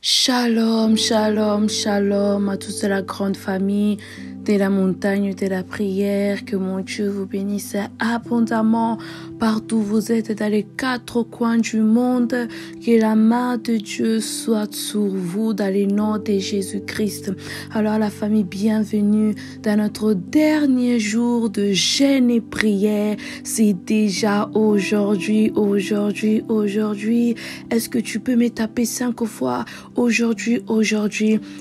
Shalom, shalom, shalom à toute la grande famille de la montagne de la prière. Que mon Dieu vous bénisse abondamment partout où vous êtes dans les quatre coins du monde. Que la main de Dieu soit sur vous dans le nom de Jésus-Christ. Alors la famille, bienvenue dans notre dernier jour de jeûne et prière. C'est déjà aujourd'hui. Est-ce que tu peux me taper 5 fois? Aujourd'hui.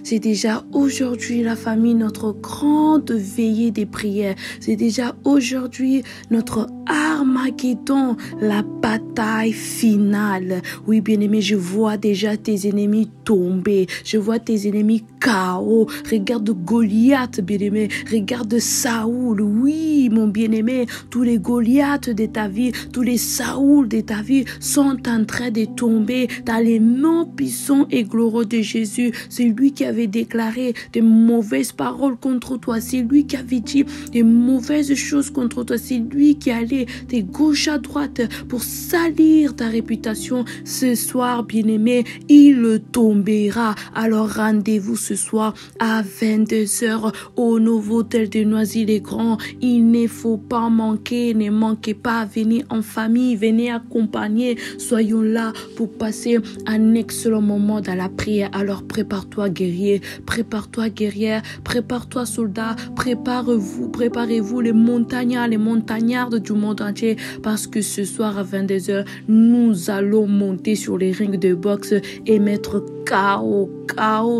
C'est déjà aujourd'hui la famille, notre grande veillée des prières. C'est déjà aujourd'hui notre Armageddon, la bataille finale. Oui, bien-aimé, je vois déjà tes ennemis tomber. Je vois tes ennemis KO. Regarde Goliath, bien-aimé. Regarde Saoul. Oui, mon bien-aimé, tous les Goliaths de ta vie, tous les Saoul de ta vie sont en train de tomber dans les noms puissants et glorieux de Jésus. C'est lui qui avait déclaré de mauvaises paroles contre toi. C'est lui qui avait dit de mauvaises choses contre toi. C'est lui qui allait de gauche à droite pour salir ta réputation. Ce soir, bien-aimé, il tombera. Alors rendez-vous ce soir à 22h au nouveau hôtel de Noisy-le-Grand. Il ne faut pas manquer, ne manquez pas, venez en famille, venez accompagner. Soyons là pour passer un excellent moment dans la prière. Alors prépare-toi guerrier, prépare-toi guerrière, prépare-toi soldat, préparez-vous les montagnardes du monde entier, parce que ce soir à 22h, nous allons monter sur les rings de boxe et mettre KO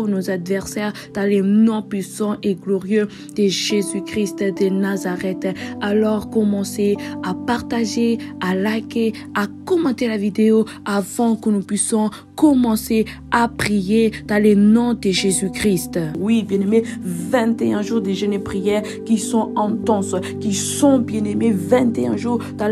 nos adversaires dans les noms puissants et glorieux de Jésus-Christ de Nazareth. Alors commencez à partager, à liker, à commenter la vidéo avant que nous puissions commencer à prier dans les noms de Jésus-Christ. Oui, bien-aimés, 21 jours de jeûne et prière qui sont intenses, qui sont, bien-aimés, 21 jours dans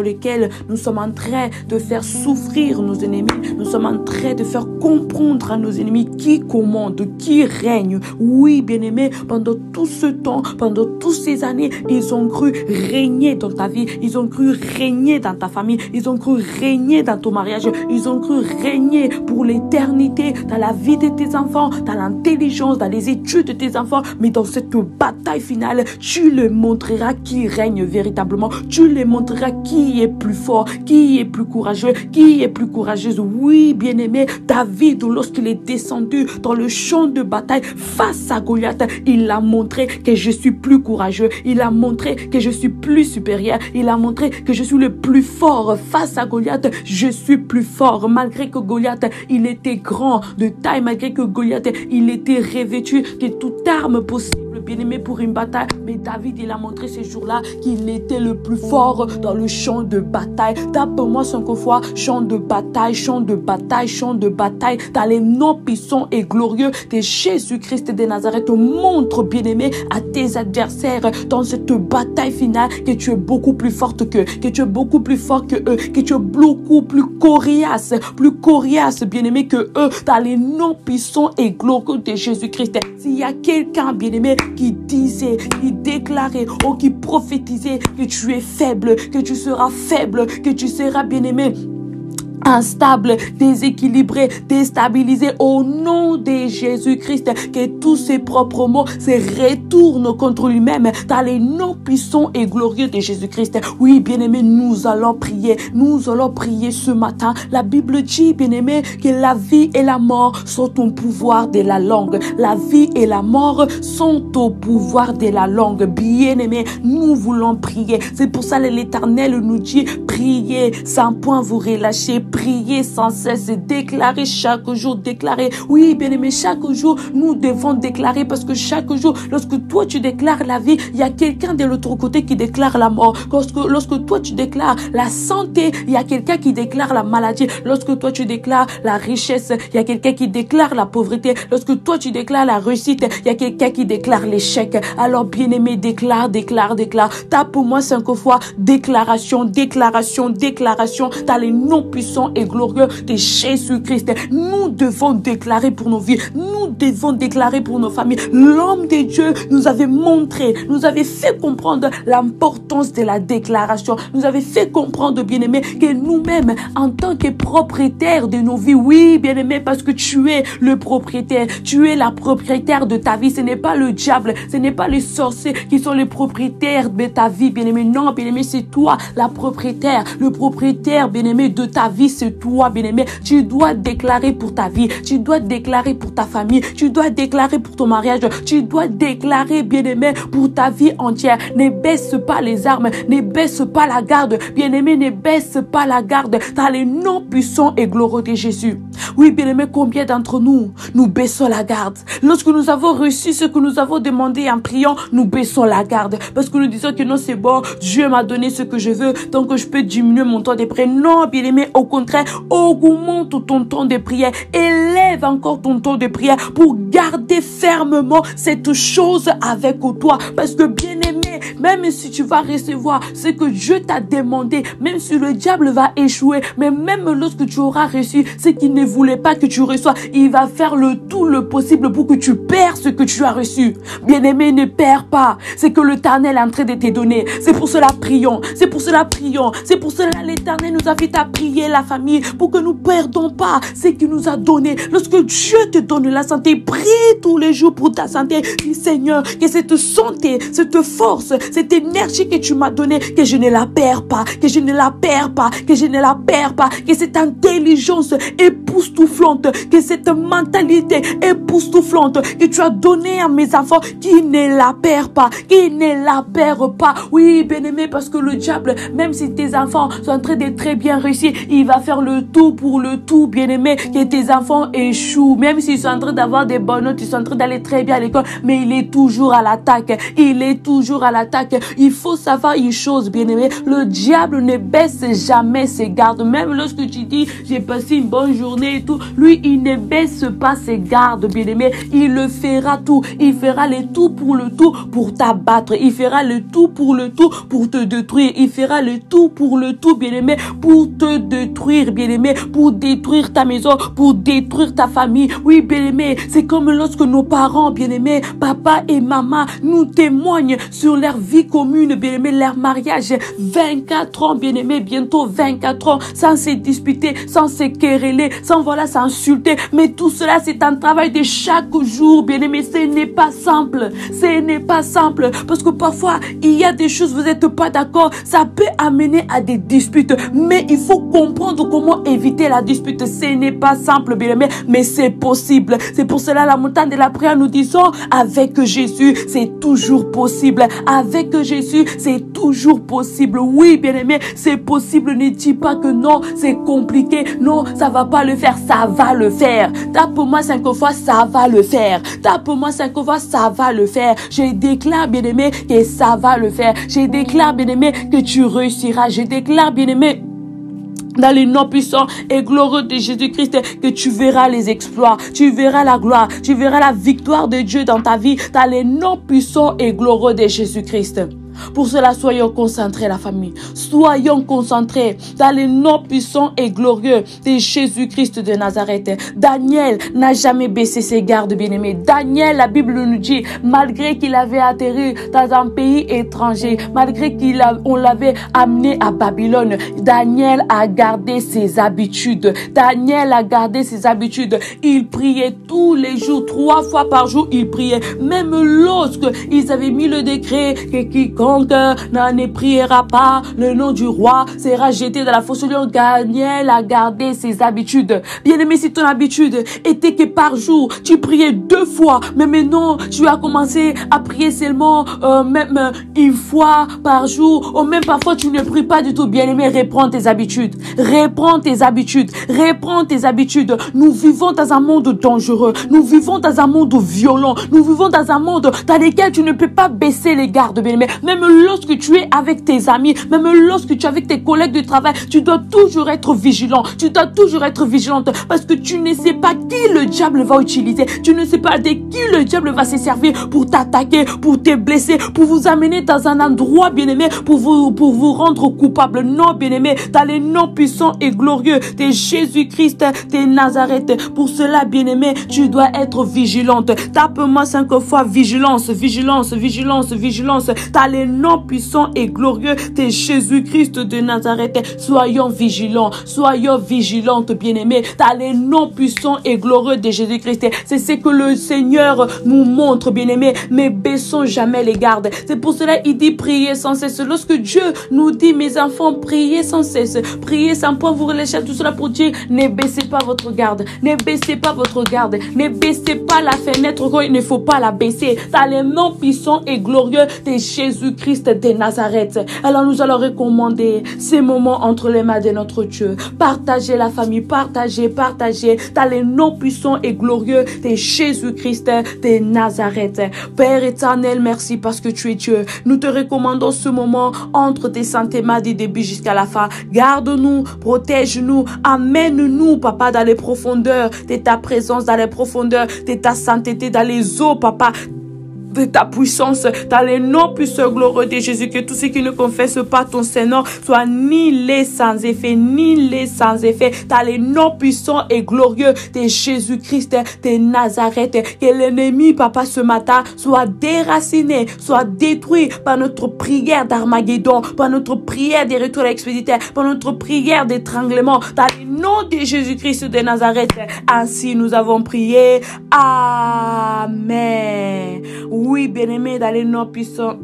lesquels nous sommes en train de faire souffrir nos ennemis. Nous sommes en train de faire comprendre à nos ennemis qui commande, qui règne. Oui, bien-aimés, pendant tout ce temps, pendant toutes ces années, ils ont cru régner dans ta vie, ils ont cru régner dans ta famille, ils ont cru régner dans ton mariage, ils ont cru régner pour l'éternité dans la vie de tes enfants, dans l'intelligence, dans les études de tes enfants. Mais dans cette bataille finale, tu leur montreras qui règne véritablement. Tu leur montreras qui est plus fort, qui est plus courageux, qui est plus courageuse. Oui, bien-aimé, David, lorsqu'il est descendu dans le champ de bataille face à Goliath, il a montré que je suis plus courageux. Il a montré que je suis plus supérieur. Il a montré que je suis le plus fort. Face à Goliath, je suis plus fort. Malgré que Goliath, il était grand de taille, malgré que Goliath, il était revêtu de toute arme possible, bien-aimé, pour une bataille. Mais David, il a montré ces jours-là qu'il était le plus fort dans le champ de bataille. Tape-moi 5 fois, champ de bataille, champ de bataille, champ de bataille, dans les noms puissants et glorieux de Jésus-Christ de Nazareth. Montre, bien-aimé, à tes adversaires dans cette bataille finale que tu es beaucoup plus forte qu'eux, que tu es beaucoup plus fort que eux, que tu es beaucoup plus coriace, bien-aimé, que eux, dans les noms puissants et glorieux de Jésus-Christ. S'il y a quelqu'un, bien-aimé, qui disait, qui déclarait ou qui prophétisait que tu es faible, que tu seras faible, que tu seras, bien-aimé, instable, déséquilibré, déstabilisé, au nom de Jésus-Christ, que tous ses propres mots se retournent contre lui-même dans les noms puissants et glorieux de Jésus-Christ. Oui, bien-aimé, nous allons prier ce matin. La Bible dit, bien-aimé, que la vie et la mort sont au pouvoir de la langue. La vie et la mort sont au pouvoir de la langue. Bien-aimé, nous voulons prier. C'est pour ça que l'Éternel nous dit, priez sans point vous relâcher. Prier sans cesse, déclarer chaque jour, déclarer. Oui, bien-aimé, chaque jour, nous devons déclarer, parce que chaque jour, lorsque toi tu déclares la vie, il y a quelqu'un de l'autre côté qui déclare la mort. Lorsque toi tu déclares la santé, il y a quelqu'un qui déclare la maladie. Lorsque toi tu déclares la richesse, il y a quelqu'un qui déclare la pauvreté. Lorsque toi tu déclares la réussite, il y a quelqu'un qui déclare l'échec. Alors, bien-aimé, déclare. Tape-moi 5 fois, déclaration, dans les noms puissants puissant et glorieux de Jésus-Christ. Nous devons déclarer pour nos vies, nous devons déclarer pour nos familles. L'homme de Dieu nous avait montré, nous avait fait comprendre l'importance de la déclaration, nous avait fait comprendre, bien-aimé, que nous-mêmes, en tant que propriétaires de nos vies, oui, bien-aimé, parce que tu es le propriétaire, tu es la propriétaire de ta vie. Ce n'est pas le diable, ce n'est pas les sorciers qui sont les propriétaires de ta vie, bien-aimé. Non, bien-aimé, c'est toi, la propriétaire, le propriétaire, bien-aimé, de ta vie, c'est toi, bien-aimé. Tu dois déclarer pour ta vie, tu dois déclarer pour ta famille, tu dois déclarer pour ton mariage, tu dois déclarer, bien-aimé, pour ta vie entière. Ne baisse pas les armes, ne baisse pas la garde, bien-aimé, ne baisse pas la garde dans les noms puissants et glorieux de Jésus. Oui, bien-aimé, combien d'entre nous baissons la garde? Lorsque nous avons reçu ce que nous avons demandé en priant, nous baissons la garde parce que nous disons que non, c'est bon, Dieu m'a donné ce que je veux, donc je peux diminuer mon temps de prière. Non, bien-aimé, au contraire, augmente ton temps de prière, élève encore ton temps de prière pour garder fermement cette chose avec toi, parce que, bien-aimé, même si tu vas recevoir ce que Dieu t'a demandé, même si le diable va échouer, mais même lorsque tu auras reçu ce qu'il ne voulait pas que tu reçois, il va faire tout le possible pour que tu perds ce que tu as reçu. Bien-aimé, ne perds pas ce que l'Éternel est en train de te donner. C'est pour cela prions, c'est pour cela prions, c'est pour cela l'Éternel nous invite à prier la famille pour que nous ne perdons pas ce qu'il nous a donné. Lorsque Dieu te donne la santé, prie tous les jours pour ta santé. Dis, Seigneur, que cette santé, cette force, cette énergie que tu m'as donnée, que je ne la perds pas, que je ne la perds pas, que je ne la perds pas, que cette intelligence époustouflante, que cette mentalité époustouflante que tu as donnée à mes enfants, qui ne la perd pas, qui ne la perd pas. Oui, bien-aimé, parce que le diable, même si tes enfants sont en train de très bien réussir, il va faire le tout pour le tout, bien-aimé, que tes enfants échouent. Même s'ils sont en train d'avoir des bonnes notes, ils sont en train d'aller très bien à l'école, mais il est toujours à l'attaque. Il est toujours à l'attaque. Il faut savoir une chose, bien-aimé, le diable ne baisse jamais ses gardes. Même lorsque tu dis, j'ai passé une bonne journée et tout, lui, il ne baisse pas ses gardes, bien-aimé. Il le fera tout. Il fera le tout pour t'abattre. Il fera le tout pour te détruire. Il fera le tout pour bien-aimé, pour te détruire, bien-aimé, pour détruire ta maison, pour détruire ta famille. Oui, bien-aimé, c'est comme lorsque nos parents, bien-aimé, papa et maman, nous témoignent sur leur vie commune, bien-aimé, leur mariage. 24 ans, bien-aimé, bientôt 24 ans, sans se disputer, sans se quereller, sans s'insulter. Mais tout cela, c'est un travail de chaque jour, bien-aimé. Ce n'est pas simple. Ce n'est pas simple. Parce que parfois, il y a des choses, vous n'êtes pas d'accord. Ça peut amener à des disputes. Mais il faut comprendre comment éviter la dispute. Ce n'est pas simple, bien-aimé, mais c'est possible. C'est pour cela, la montagne de la prière, nous disons, avec Jésus, c'est toujours possible. Avec Jésus, c'est toujours possible. Oui, bien-aimé, c'est possible. Ne dis pas que non, c'est compliqué. Non, ça va pas le faire. Ça va le faire. Tape-moi 5 fois, ça va le faire. Tape-moi 5 fois, ça va le faire. Je déclare, bien-aimé, que ça va le faire. Je déclare, bien-aimé, que tu réussiras. Je déclare, bien-aimé, dans les noms puissants et glorieux de Jésus-Christ, que tu verras les exploits, tu verras la gloire, tu verras la victoire de Dieu dans ta vie, dans les noms puissants et glorieux de Jésus-Christ. Pour cela, soyons concentrés, la famille. Soyons concentrés dans les noms puissants et glorieux de Jésus-Christ de Nazareth. Daniel n'a jamais baissé ses gardes, bien-aimés. Daniel, la Bible nous dit, malgré qu'il avait atterri dans un pays étranger, malgré qu'on l'avait amené à Babylone, Daniel a gardé ses habitudes. Daniel a gardé ses habitudes. Il priait tous les jours, 3 fois par jour, il priait. Même lorsque ils avaient mis le décret que quiconque n'en priera pas, le nom du roi sera jeté dans la fosse au lion. Daniel a gardé ses habitudes. Bien-aimé, si ton habitude était que par jour, tu priais 2 fois, mais maintenant, tu as commencé à prier seulement même 1 fois par jour, ou même parfois tu ne pries pas du tout. Bien-aimé, reprends tes habitudes. Reprends tes habitudes. Reprends tes habitudes. Nous vivons dans un monde dangereux. Nous vivons dans un monde violent. Nous vivons dans un monde dans lequel tu ne peux pas baisser les gardes, bien-aimé. même lorsque tu es avec tes amis, même lorsque tu es avec tes collègues de travail, tu dois toujours être vigilant. Tu dois toujours être vigilante parce que tu ne sais pas qui le diable va utiliser. Tu ne sais pas de qui le diable va se servir pour t'attaquer, pour te blesser, pour vous amener dans un endroit, bien-aimé, pour vous rendre coupable. Non, bien-aimé, dans les noms puissants et glorieux de Jésus-Christ de Nazareth. Pour cela, bien-aimé, tu dois être vigilante. Tape-moi 5 fois vigilance, vigilance, vigilance, vigilance. Dans les noms puissants et glorieux de Jésus-Christ de Nazareth. Soyons vigilants, soyons vigilantes, bien-aimés. Dans les noms puissants et glorieux de Jésus-Christ. C'est ce que le Seigneur nous montre, bien-aimés. Mais baissons jamais les gardes. C'est pour cela il dit priez sans cesse. Lorsque Dieu nous dit, mes enfants, priez sans cesse, priez sans point vous relâcher, tout cela pour dire, ne baissez pas votre garde, ne baissez pas votre garde, ne baissez pas la fenêtre quand il ne faut pas la baisser. Dans les noms puissants et glorieux de Jésus-Christ de Nazareth. Alors nous allons recommander ces moments entre les mains de notre Dieu. Partagez la famille, partagez, partagez. Dans les noms puissants et glorieux de Jésus-Christ de Nazareth. Père éternel, merci parce que tu es Dieu. Nous te recommandons ce moment entre tes saintes mains du début jusqu'à la fin. Garde-nous, protège-nous, amène-nous, papa, dans les profondeurs de ta présence, dans les profondeurs de ta sainteté, dans les eaux, papa, de ta puissance, dans les noms puissants glorieux de Jésus, que tous ceux qui ne confessent pas ton Seigneur soient nihilés sans effet, nihilés sans effet, dans les noms puissants et glorieux de Jésus-Christ de Nazareth. Que l'ennemi, papa, ce matin, soit déraciné, soit détruit par notre prière d'Armageddon, par notre prière des retours expéditaires, par notre prière d'étranglement, dans les noms de Jésus-Christ de Nazareth. Ainsi nous avons prié. Amen. Oui, bien-aimé, dans les noms puissants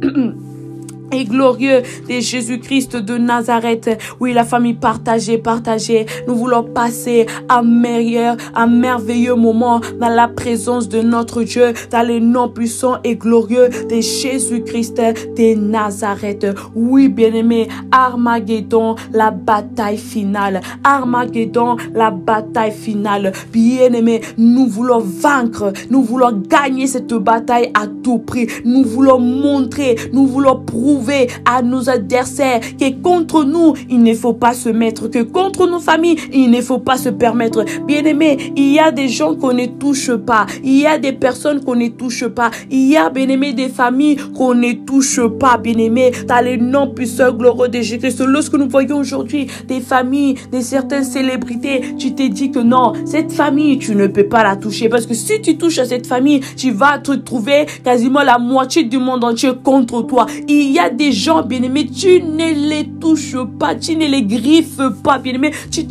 et glorieux de Jésus-Christ de Nazareth. Oui, la famille partagée, partagée. Nous voulons passer un merveilleux moment dans la présence de notre Dieu, dans les noms puissants et glorieux de Jésus-Christ de Nazareth. Oui, bien-aimé, Armageddon, la bataille finale. Armageddon, la bataille finale. Bien-aimé, nous voulons vaincre, nous voulons gagner cette bataille à tout prix. Nous voulons montrer, nous voulons prouver à nos adversaires que contre nous, il ne faut pas se mettre, que contre nos familles, il ne faut pas se permettre. Bien-aimé, il y a des gens qu'on ne touche pas, il y a des personnes qu'on ne touche pas, il y a, bien-aimé, des familles qu'on ne touche pas, bien-aimé, dans les noms puissants glorieux de Jésus-Christ. Lorsque nous voyons aujourd'hui des familles, de certaines célébrités, tu te dis que non, cette famille, tu ne peux pas la toucher, parce que si tu touches à cette famille, tu vas te trouver quasiment la moitié du monde entier contre toi. Il y a des gens, bien-aimés, tu ne les touches pas, tu ne les griffes pas, bien-aimés, tu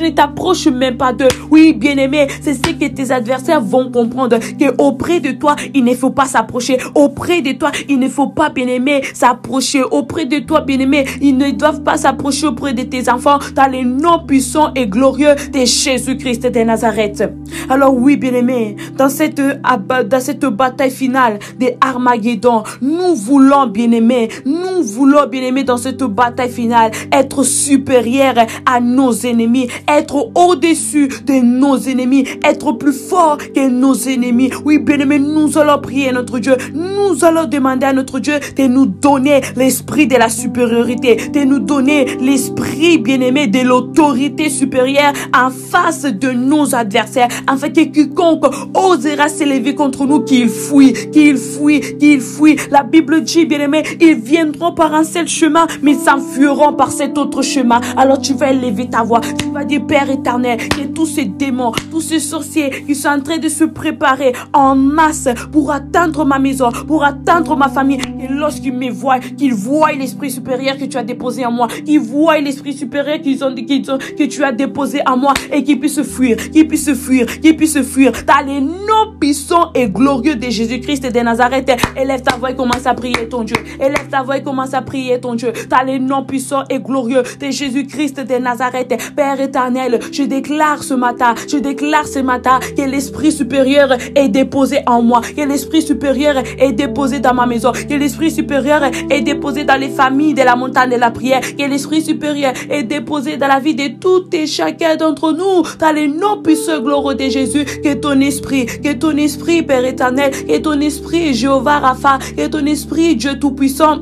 ne t'approches même pas d'eux. Oui, bien-aimé, c'est ce que tes adversaires vont comprendre, que auprès de toi, il ne faut pas s'approcher. Auprès de toi, il ne faut pas, bien-aimé, s'approcher. Auprès de toi, bien-aimé, ils ne doivent pas s'approcher auprès de tes enfants, dans les noms puissants et glorieux de Jésus-Christ de Nazareth. Alors oui, bien-aimé, dans cette bataille finale de Armageddon, nous voulons, bien-aimé, dans cette bataille finale, être supérieur à nos ennemis, être au-dessus de nos ennemis, être plus fort que nos ennemis. Oui, bien-aimé, nous allons prier à notre Dieu, nous allons demander à notre Dieu de nous donner l'esprit de la supériorité, de nous donner l'esprit, bien-aimé, de l'autorité supérieure en face de nos adversaires, afin que quiconque osera s'élever contre nous, qu'il fuit, qu'il fuit, qu'il fuit. La Bible dit, bien-aimé, ils viendront par un seul chemin, mais ils s'enfuiront par cet autre chemin. Alors tu vas élever ta voix, tu vas dire, Père éternel, que tous ces démons, tous ces sorciers qui sont en train de se préparer en masse pour atteindre ma maison, pour atteindre ma famille, et lorsqu'ils me voient, qu'ils voient l'esprit supérieur que tu as déposé en moi, qu'ils voient l'esprit supérieur que tu as déposé en moi, et qu'ils puissent fuir, qu'ils puissent fuir, qu'ils puissent fuir. Dans les noms puissants et glorieux de Jésus-Christ de Nazareth, élève ta voix et commence à prier ton Dieu. Élève ta voix et commence à prier ton Dieu. Dans les noms puissants et glorieux de Jésus-Christ de Nazareth. Père éternel, je déclare ce matin que l'esprit supérieur est déposé en moi, que l'esprit supérieur est déposé dans ma maison, que l'esprit supérieur est déposé dans les familles de la montagne de la prière, que l'esprit supérieur est déposé dans la vie de tout et chacun d'entre nous. Dans les noms puissants et glorieux de Jésus, que ton esprit, Père éternel, que ton esprit, Jéhovah Rapha, que ton esprit, Dieu Tout-Puissant,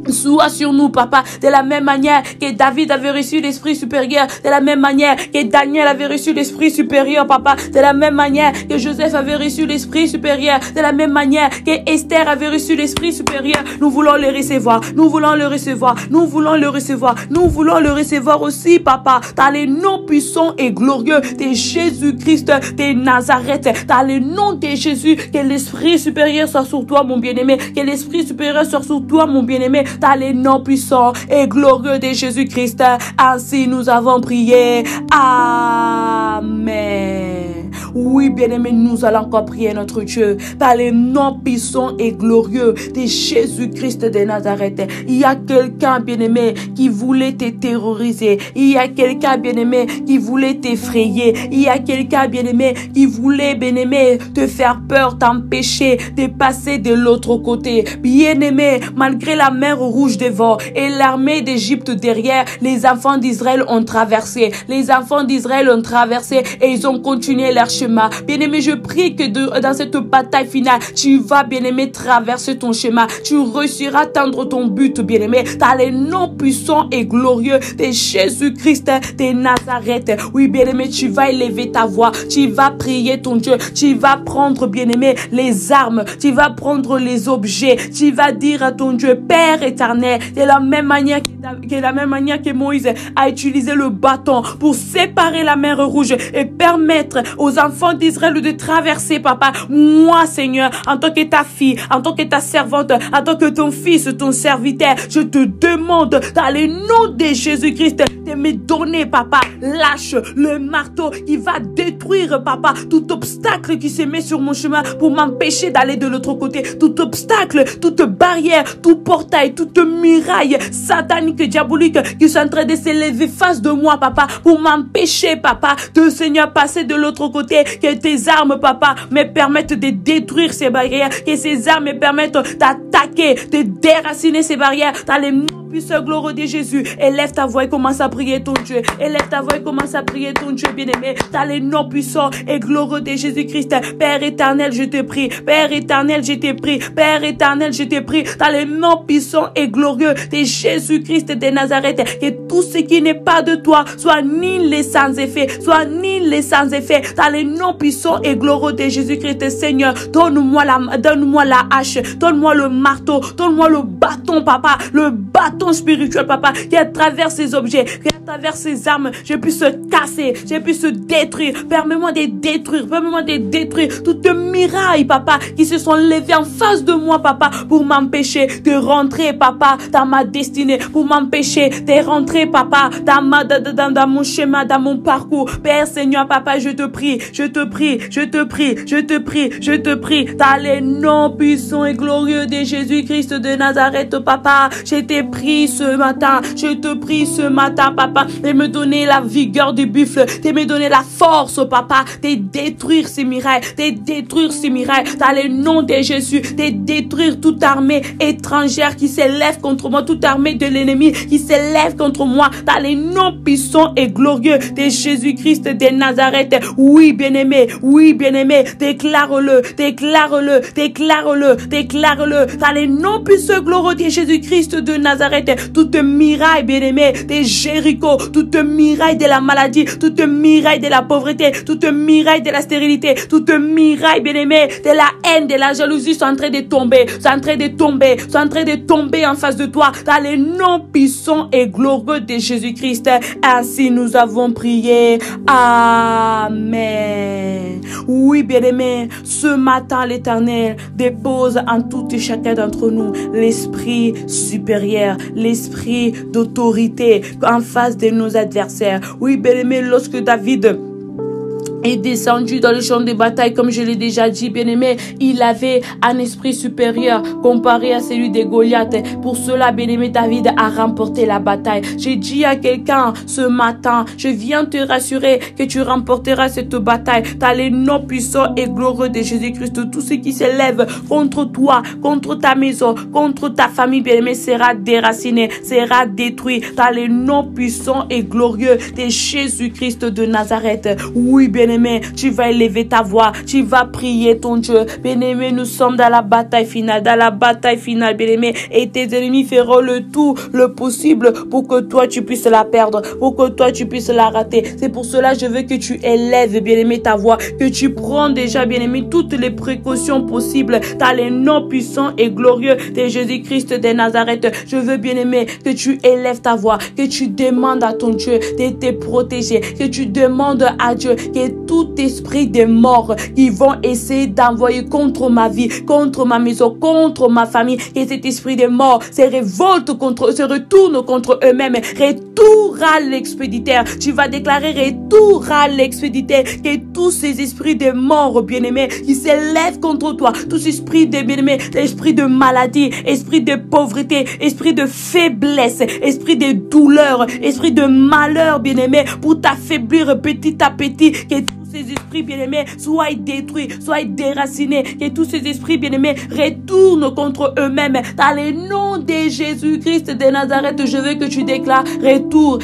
Sois sur nous, papa, de la même manière que David avait reçu l'esprit supérieur, de la même manière que Daniel avait reçu l'esprit supérieur, papa, de la même manière que Joseph avait reçu l'esprit supérieur, de la même manière que Esther avait reçu l'esprit supérieur. Nous voulons le recevoir, nous voulons le recevoir, nous voulons le recevoir, nous voulons le recevoir aussi, papa, dans les noms puissants et glorieux de Jésus-Christ de Nazareth, dans le nom de Jésus, que l'esprit supérieur soit sur toi, mon bien-aimé, que l'esprit supérieur soit sur toi, mon bien-aimé, dans les noms puissants et glorieux de Jésus-Christ. Ainsi nous avons prié. Amen. Oui, bien-aimé, nous allons encore prier notre Dieu par les noms puissants et glorieux de Jésus-Christ de Nazareth. Il y a quelqu'un, bien-aimé, qui voulait te terroriser. Il y a quelqu'un, bien-aimé, qui voulait t'effrayer. Il y a quelqu'un, bien-aimé, qui voulait, bien-aimé, te faire peur, t'empêcher de passer de l'autre côté. Bien-aimé, malgré la mer rouge devant et l'armée d'Égypte derrière, les enfants d'Israël ont traversé. Les enfants d'Israël ont traversé et ils ont continué leur chemin. Bien-aimé, je prie que dans cette bataille finale, tu vas, bien-aimé, traverser ton chemin. Tu réussiras à atteindre ton but, bien-aimé, dans les noms puissants et glorieux de Jésus-Christ de Nazareth. Oui, bien-aimé, tu vas élever ta voix. Tu vas prier ton Dieu. Tu vas prendre, bien-aimé, les armes. Tu vas prendre les objets. Tu vas dire à ton Dieu, Père éternel, de la même manière que Moïse a utilisé le bâton pour séparer la mer rouge et permettre aux enfants d'Israël de traverser, papa. Moi, Seigneur, en tant que ta fille, en tant que ta servante, en tant que ton fils, ton serviteur, je te demande dans le nom de Jésus-Christ de me donner, papa, lâche le marteau qui va détruire, papa, tout obstacle qui se met sur mon chemin pour m'empêcher d'aller de l'autre côté, tout obstacle, toute barrière, tout portail, toute muraille satanique, diabolique qui sont en train de s'élever face de moi, papa, pour m'empêcher, papa, de, Seigneur, passer de l'autre côté. Que tes armes, papa, me permettent de détruire ces barrières, que ces armes me permettent d'attaquer, de déraciner ces barrières dans les noms puissants glorieux de Jésus. Élève ta voix et commence à prier ton Dieu. Élève ta voix et commence à prier ton Dieu, bien-aimé, dans les noms puissants et glorieux de Jésus-Christ. Père éternel, je te prie. Père éternel, je te prie. Père éternel, je te prie, dans les noms puissants et glorieux de Jésus-Christ de Nazareth, que tout ce qui n'est pas de toi soit nul sans effet, soit nul sans effet, dans les noms puissants et glorieux de Jésus-Christ. Seigneur, donne-moi la hache, donne-moi le marteau, donne-moi le bâton, papa, le bâton spirituel, papa, qui à travers ces objets, qui à travers ces armes, je puisse casser, je puisse détruire. Permets-moi de détruire toutes les murailles, papa, qui se sont levées en face de moi, papa, pour m'empêcher de rentrer, papa, dans ma destinée, pour m'empêcher de rentrer, papa, dans mon chemin, dans mon parcours. Père Seigneur, papa, je te prie, dans les noms puissants et glorieux de Jésus-Christ de Nazareth, papa, je te prie ce matin, papa, de me donner la vigueur du buffle, de me donner la force, papa, de détruire ces murailles, dans le nom de Jésus, de détruire toute armée étrangère qui s'élève contre moi, toute armée de l'ennemi qui s'élève contre moi, dans les noms puissants et glorieux de Jésus-Christ de Nazareth. Oui, bien-aimé, déclare-le, dans les noms puissants et glorieux de Jésus-Christ de Nazareth. Toute muraille, bien-aimé, de Jéricho, toute muraille de la maladie, toute muraille de la pauvreté, toute muraille de la stérilité, toute muraille, bien-aimé, de la haine, de la jalousie sont en train de tomber, en face de toi, dans les noms puissants et glorieux de Jésus-Christ. Ainsi nous avons prié. Amen. Oui, bien-aimé, ce matin, l'Éternel dépose en tout et chacun d'entre nous l'esprit supérieur, l'esprit d'autorité en face de nos adversaires. Oui, bien-aimé, lorsque David est descendu dans le champ de bataille, comme je l'ai déjà dit, bien-aimé, il avait un esprit supérieur comparé à celui de Goliath. Pour cela, bien-aimé, David a remporté la bataille. J'ai dit à quelqu'un ce matin, je viens te rassurer que tu remporteras cette bataille dans les noms puissants et glorieux de Jésus-Christ. Tout ce qui s'élève contre toi, contre ta maison, contre ta famille, bien-aimé, sera déraciné, sera détruit dans les noms puissants et glorieux de Jésus-Christ de Nazareth. Oui, bien-aimé, bien-aimé, tu vas élever ta voix, tu vas prier ton Dieu. Bien-aimé, nous sommes dans la bataille finale, bien-aimé, et tes ennemis feront le tout, le possible pour que toi tu puisses la perdre, pour que toi tu puisses la rater. C'est pour cela je veux que tu élèves, bien-aimé, ta voix, que tu prends déjà, bien-aimé, toutes les précautions possibles dans les noms puissants et glorieux de Jésus-Christ de Nazareth. Je veux, bien-aimé, que tu élèves ta voix, que tu demandes à ton Dieu de te protéger, que tu demandes à Dieu que tout esprit de mort qui vont essayer d'envoyer contre ma vie, contre ma maison, contre ma famille, que cet esprit de mort se révolte contre, se retourne contre eux-mêmes. Retour à l'expéditeur. Tu vas déclarer retour à l'expéditeur. Que tous ces esprits de mort, bien-aimés, qui s'élèvent contre toi, tous esprits de bien-aimés, esprit de maladie, esprit de pauvreté, esprit de faiblesse, esprit de douleur, esprit de malheur, bien-aimé, pour t'affaiblir petit à petit, que ces esprits bien-aimés soient détruits, soient déracinés, que tous ces esprits bien-aimés retournent contre eux-mêmes. Dans le nom de Jésus-Christ de Nazareth, je veux que tu déclares retour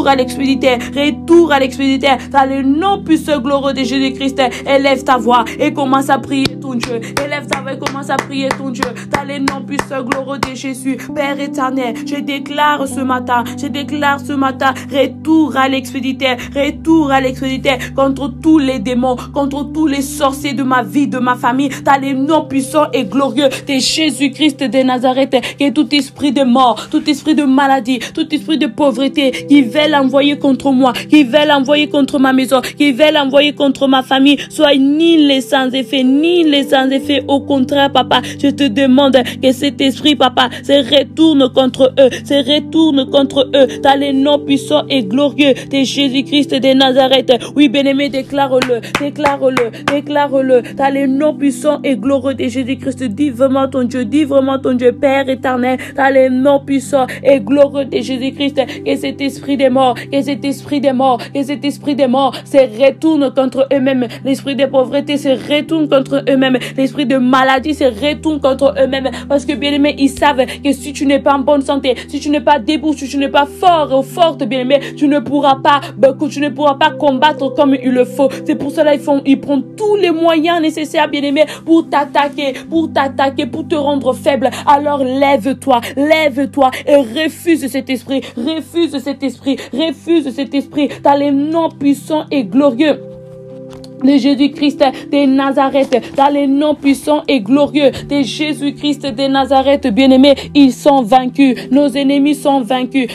à l'expéditeur, retour à l'expéditeur. Dans le nom puissant glorieux de Jésus-Christ, élève ta voix et commence à prier ton Dieu. Élève ta voix et commence à prier ton Dieu. Dans le nom puissant glorieux de Jésus, Père éternel, je déclare ce matin, retour à l'expéditeur, contre tous les démons, contre tous les sorciers de ma vie, de ma famille, dans les noms puissants et glorieux de Jésus-Christ de Nazareth, que tout esprit de mort, tout esprit de maladie, tout esprit de pauvreté, qui veut l'envoyer contre moi, qui veut l'envoyer contre ma maison, qui veut l'envoyer contre ma famille, soit ni les sans effet, au contraire, papa, je te demande que cet esprit, papa, se retourne contre eux, dans les noms puissants et glorieux de Jésus-Christ de Nazareth. Oui, bien-aimé, déclare-le, dans les noms puissants et glorieux de Jésus-Christ. Dis vraiment ton Dieu, Père éternel, dans les noms puissants et glorieux de Jésus-Christ, que cet esprit de mort, se retourne contre eux-mêmes, l'esprit de pauvreté se retourne contre eux-mêmes, l'esprit de maladie se retourne contre eux-mêmes, parce que bien-aimé, ils savent que si tu n'es pas en bonne santé, si tu n'es pas debout, si tu n'es pas fort ou forte, bien-aimé, tu ne pourras pas combattre comme il le faut. C'est pour cela ils prennent tous les moyens nécessaires, bien-aimé, pour t'attaquer, pour te rendre faible. Alors lève-toi et refuse cet esprit dans les noms puissants et glorieux de Jésus-Christ de Nazareth, dans les noms puissants et glorieux de Jésus-Christ de Nazareth, bien-aimés, ils sont vaincus. Nos ennemis sont vaincus.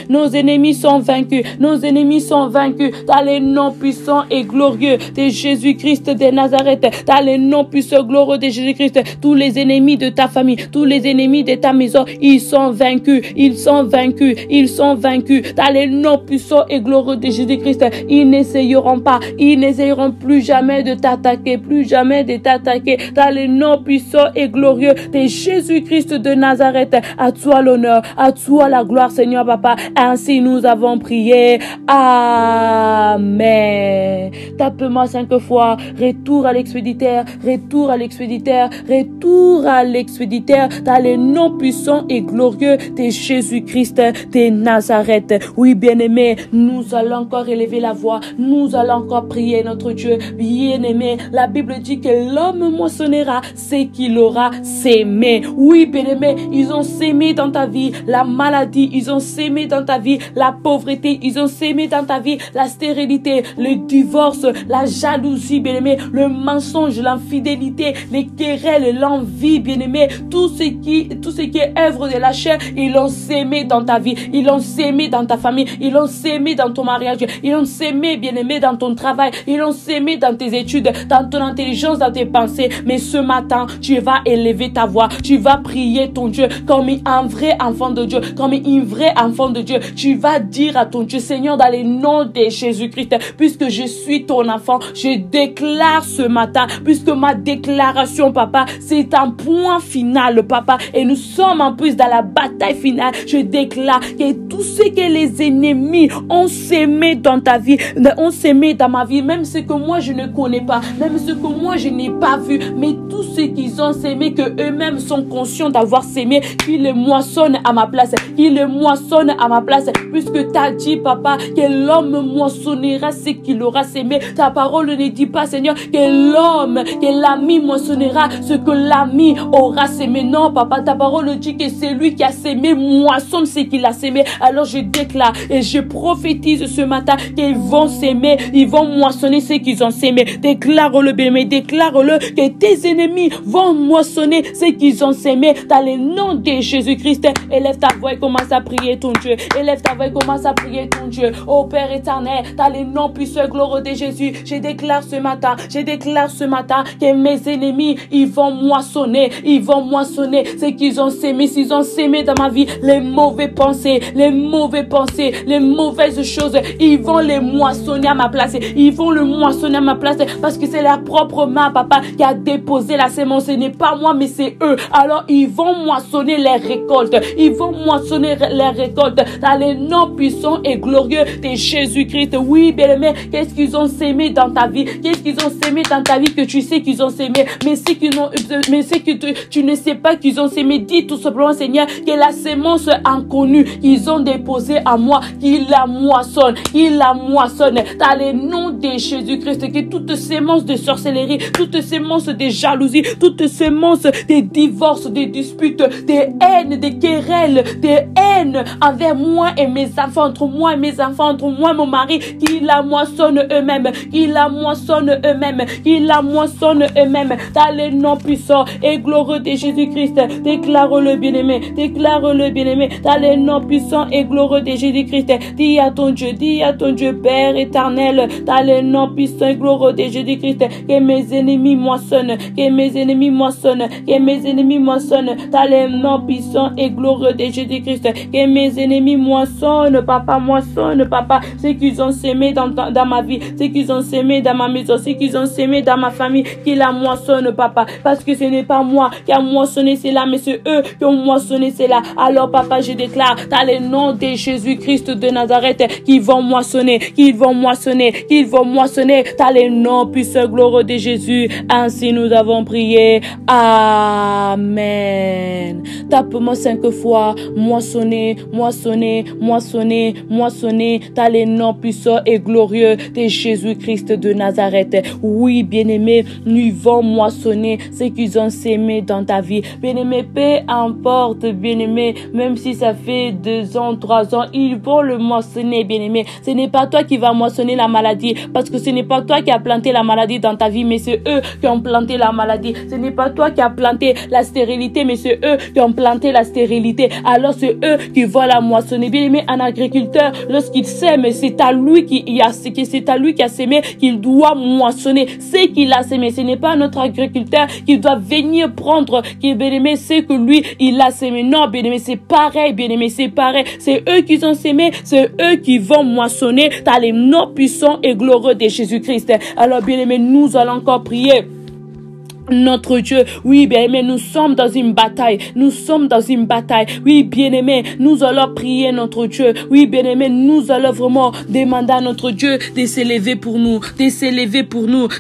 Dans les noms puissants et glorieux de Jésus-Christ de Nazareth, dans les noms puissants et glorieux de Jésus-Christ, tous les ennemis de ta famille, tous les ennemis de ta maison, ils sont vaincus. Dans les noms puissants et glorieux de Jésus-Christ, ils n'essayeront plus jamais de t'attaquer, dans le nom puissant et glorieux de Jésus-Christ de Nazareth. À toi l'honneur, à toi la gloire, Seigneur Papa. Ainsi nous avons prié. Amen. Tape-moi 5 fois. Retour à l'expéditeur, dans le nom puissant et glorieux de Jésus-Christ de Nazareth. Oui, bien-aimé, nous allons encore élever la voix, nous allons encore prier notre Dieu. Bien-aimé, la Bible dit que l'homme moissonnera ce qu'il aura sémé. Oui, bien-aimé, ils ont sémé dans ta vie la maladie, ils ont sémé dans ta vie la pauvreté, ils ont sémé dans ta vie la stérilité, le divorce, la jalousie, bien-aimé, le mensonge, l'infidélité, les querelles, l'envie, bien-aimé, tout ce qui est œuvre de la chair, ils l'ont sémé dans ta vie, ils l'ont sémé dans ta famille, ils l'ont sémé dans ton mariage, ils l'ont sémé, bien-aimé, dans ton travail, ils l'ont sémé dans tes études, dans ton intelligence, dans tes pensées. Mais ce matin, tu vas élever ta voix, tu vas prier ton Dieu comme un vrai enfant de Dieu, Tu vas dire à ton Dieu, Seigneur, dans le nom de Jésus-Christ, puisque je suis ton enfant, je déclare ce matin, puisque ma déclaration, papa, c'est un point final, papa, et nous sommes en plus dans la bataille finale. Je déclare que tout ce que les ennemis ont sémé dans ta vie, ont sémé dans ma vie, même ce que moi je ne connais connais pas, même ce que moi je n'ai pas vu, mais tout ce qu'ils ont sémé, que eux-mêmes sont conscients d'avoir sémé, qu'ils les moissonnent à ma place, qu'ils les moissonnent à ma place, puisque tu as dit, papa, que l'homme moissonnera ce qu'il aura sémé. Ta parole ne dit pas, Seigneur, que l'ami moissonnera ce que l'ami aura sémé. Non, papa, ta parole dit que c'est lui qui a sémé moissonne ce qu'il a sémé. Alors je déclare et je prophétise ce matin qu'ils vont s'aimer, ils vont moissonner ce qu'ils ont sémé. Déclare-le, bien-aimé, déclare-le que tes ennemis vont moissonner ce qu'ils ont sémé dans le nom de Jésus-Christ. Élève ta voix et commence à prier ton Dieu. Élève ta voix et commence à prier ton Dieu. Ô Père éternel, dans le nom puissant gloire de Jésus, je déclare ce matin que mes ennemis, ils vont moissonner ce qu'ils ont sémé. S'ils ont sémé dans ma vie les mauvaises pensées, les mauvaises choses, ils vont les moissonner à ma place. Ils vont le moissonner à ma place parce que c'est leur propre main, papa, qui a déposé la semence. Ce n'est pas moi, mais c'est eux. Alors, ils vont moissonner les récoltes. Ils vont moissonner les récoltes dans le nom puissant et glorieux de Jésus-Christ. Oui, bien-aimé, qu'est-ce qu'ils ont sémé dans ta vie? Qu'est-ce qu'ils ont sémé dans ta vie que tu sais qu'ils ont sémé? Mais ce que tu ne sais pas qu'ils ont sémé, dis tout simplement, Seigneur, que la sémence inconnue qu'ils ont déposée à moi, qu'ils la moissonnent, dans le nom de Jésus-Christ, que toute sémence de sorcellerie, toute sémence de jalousie, toute sémence de divorce, de disputes, de haine, de querelles, de haine envers moi et mes enfants, entre moi et mes enfants, entre moi et mon mari, qu'ils la moissonnent eux-mêmes, dans le nom puissant et glorieux de Jésus-Christ. Déclare-le, bien-aimé, dans le nom puissant et glorieux de Jésus-Christ. Dis à ton Dieu, Père éternel, dans le nom puissant et glorieux de Jésus-Christ, que mes ennemis moissonnent, dans le nom puissant et glorieux de Jésus-Christ, que mes ennemis moissonnent, papa, ce qu'ils ont sémé dans ma vie, ce qu'ils ont sémé dans ma maison, ce qu'ils ont sémé dans ma famille, qu'ils la moissonnent, papa, parce que ce n'est pas moi qui a moissonné cela, mais c'est eux qui ont moissonné cela. Alors, papa, je déclare dans le nom de Jésus-Christ de Nazareth qu'ils vont moissonner, dans le nom puissant glorieux de Jésus. Ainsi nous avons prié. Amen. Tape-moi 5 fois. Moissonner, dans le nom puissant et glorieux de Jésus-Christ de Nazareth. Oui, bien-aimé, nous vont moissonner ce qu'ils ont sémé dans ta vie. Bien-aimé, peu importe, bien-aimé, même si ça fait 2 ans, 3 ans, ils vont le moissonner, bien-aimé. Ce n'est pas toi qui vas moissonner la maladie, parce que ce n'est pas toi qui as planté la maladie dans ta vie, mais c'est eux qui ont planté la maladie. Ce n'est pas toi qui as planté la stérilité, mais c'est eux qui ont planté la stérilité. Alors c'est eux qui vont la moissonner. Bien-aimé, un agriculteur, lorsqu'il sème, c'est à lui qui a sémé qu'il doit moissonner ce qu'il a sémé. Ce n'est pas notre agriculteur qui doit venir prendre, qui, bien-aimé, c'est que lui, il a sémé. Non, bien-aimé, c'est pareil, bien-aimé, c'est pareil. C'est eux qui ont sémé, c'est eux qui vont moissonner dans les noms puissants et glorieux de Jésus-Christ. Alors, bien-aimé, nous allons encore prier. Notre Dieu, oui, bien-aimé, nous sommes dans une bataille. Oui, bien-aimé, nous allons prier notre Dieu. Oui, bien-aimé, nous allons vraiment demander à notre Dieu de s'élever pour nous,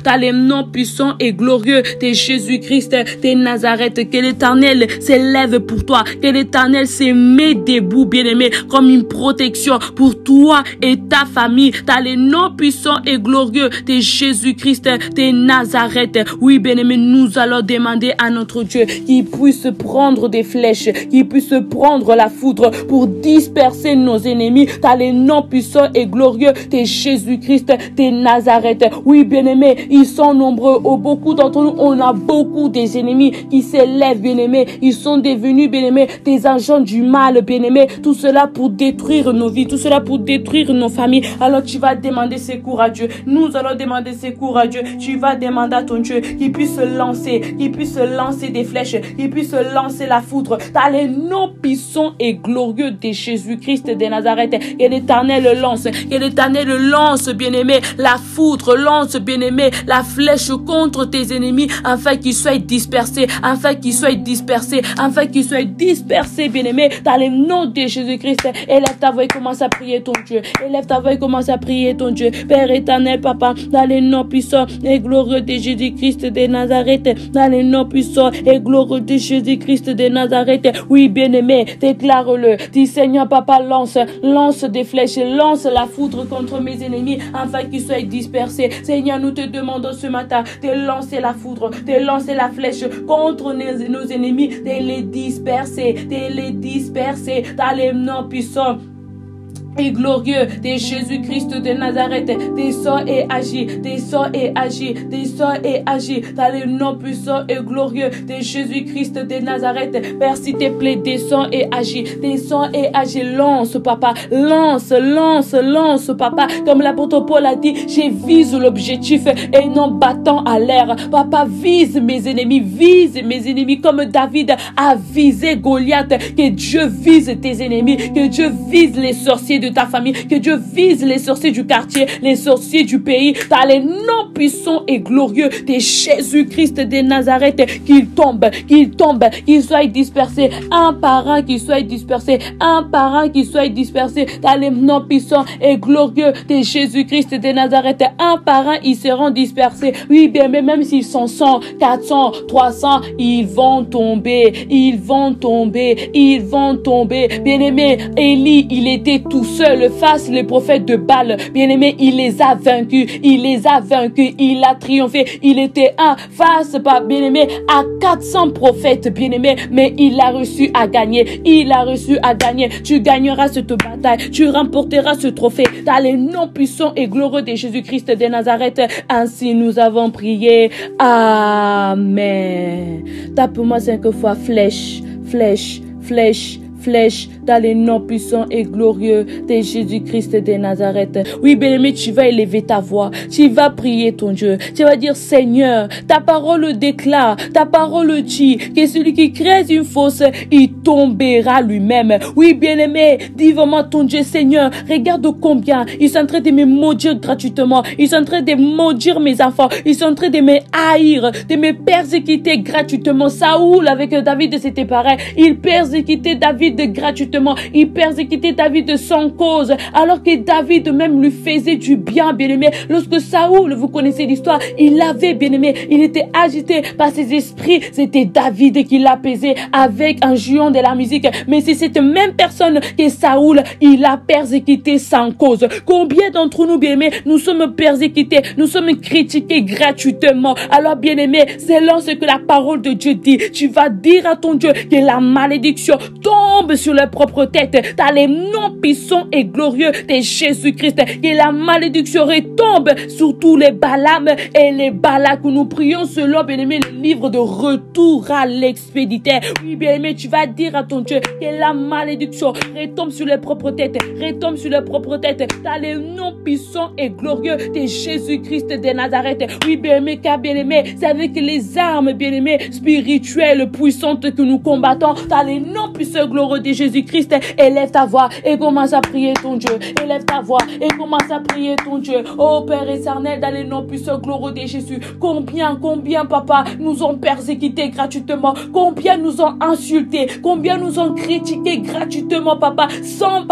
dans les noms puissants et glorieux de Jésus-Christ de Nazareth. Que l'Éternel s'élève pour toi, que l'Éternel se met debout, bien-aimé, comme une protection pour toi et ta famille, dans les noms puissants et glorieux de Jésus-Christ de Nazareth. Oui, bien-aimé, nous allons demander à notre Dieu qu'il puisse prendre des flèches, qu'il puisse prendre la foudre pour disperser nos ennemis dans les noms puissants et glorieux de Jésus-Christ de Nazareth. Oui, bien-aimés, ils sont nombreux. Beaucoup d'entre nous, on a beaucoup des ennemis qui s'élèvent, bien-aimés. Ils sont devenus, bien-aimés, des agents du mal, bien-aimés. Tout cela pour détruire nos vies, tout cela pour détruire nos familles. Alors tu vas demander secours à Dieu. Nous allons demander secours à Dieu. Tu vas demander à ton Dieu qu'il puisse lancer des flèches, qu'il puisse lancer la foudre, dans les noms puissants et glorieux de Jésus-Christ de Nazareth. Que l'Éternel lance, bien-aimé, la foudre, lance, bien-aimé, la flèche contre tes ennemis, afin qu'ils soient dispersés, bien-aimé, dans le nom de Jésus-Christ. Élève ta voix et commence à prier ton Dieu. Père éternel, Papa, dans les noms puissants et glorieux de Jésus-Christ de Nazareth, dans les noms puissants et glorieux de Jésus-Christ de Nazareth. Oui, bien-aimé, déclare-le. Dis, Seigneur, Papa, lance des flèches, lance la foudre contre mes ennemis, afin qu'ils soient dispersés. Seigneur, nous te demandons ce matin de lancer la foudre, de lancer la flèche contre nos ennemis, de les disperser, dans les noms puissants et glorieux de Jésus-Christ de Nazareth. Descends et agis, dans le nom puissant et glorieux de Jésus-Christ de Nazareth. Père, s'il te plaît, descends et agis, lance, Papa, lance, Papa, comme l'apôtre Paul a dit, je vise l'objectif et non battant à l'air. Papa, vise mes ennemis comme David a visé Goliath. Que Dieu vise tes ennemis, que Dieu vise les sorciers de ta famille, que Dieu vise les sorciers du quartier, les sorciers du pays, dans les noms puissants et glorieux de Jésus-Christ de Nazareth, qu'ils tombent, qu'ils soient dispersés, un par un, qu'ils soient dispersés, dans les noms puissants et glorieux de Jésus-Christ de Nazareth, un par un, ils seront dispersés. Oui, bien, mais même s'ils sont 100, 400, 300, ils vont tomber. Bien-aimé, Élie, il était tout seul face les prophètes de Baal. Bien-aimé, il les a vaincus, il a triomphé. Il était face, bien-aimé, à 400 prophètes, bien-aimé, mais il a reçu à gagner. Tu gagneras cette bataille, tu remporteras ce trophée dans les noms puissants et glorieux de Jésus-Christ de Nazareth. Ainsi nous avons prié. Amen. Tape-moi 5 fois flèche, dans les noms puissants et glorieux de Jésus-Christ de Nazareth. Oui, bien-aimé, tu vas élever ta voix, tu vas prier ton Dieu, tu vas dire, Seigneur, ta parole déclare, ta parole dit que celui qui crée une fosse, il tombera lui-même. Oui, bien-aimé, dis vraiment ton Dieu, Seigneur, regarde combien ils sont en train de me maudire gratuitement, ils sont en train de maudire mes enfants, ils sont en train de me haïr, de me persécuter gratuitement. Saoul avec David, c'était pareil, il persécutait David gratuitement, il persécutait David sans cause, alors que David même lui faisait du bien, bien-aimé. Lorsque Saoul, vous connaissez l'histoire, il avait, bien-aimé, il était agité par ses esprits, c'était David qui l'apaisait avec un jouant de la musique. Mais c'est cette même personne que Saoul, il a persécuté sans cause. Combien d'entre nous, bien-aimés, nous sommes persécutés, nous sommes critiqués gratuitement. Alors, bien-aimé, selon ce que la parole de Dieu dit, tu vas dire à ton Dieu que la malédiction tombe sur leur propre tête, dans les noms puissants et glorieux de Jésus-Christ, que la malédiction retombe sur tous les Balaam et les Balak. Nous prions selon, bien-aimé, le livre de Retour à l'expéditeur. Oui, bien-aimé, tu vas dire à ton Dieu que la malédiction retombe sur les propres têtes, dans les noms puissants et glorieux de Jésus-Christ de Nazareth. Oui, bien-aimé, car bien-aimé, c'est avec les armes, bien-aimé, spirituelles, puissantes que nous combattons, dans les noms puissants et glorieux de Jésus-Christ. Élève ta voix et commence à prier ton Dieu. Oh Père éternel, dans les noms puissants et glorieux de Jésus, combien, papa, nous ont persécutés gratuitement, combien nous ont insultés, combien nous ont critiqués gratuitement, papa, sans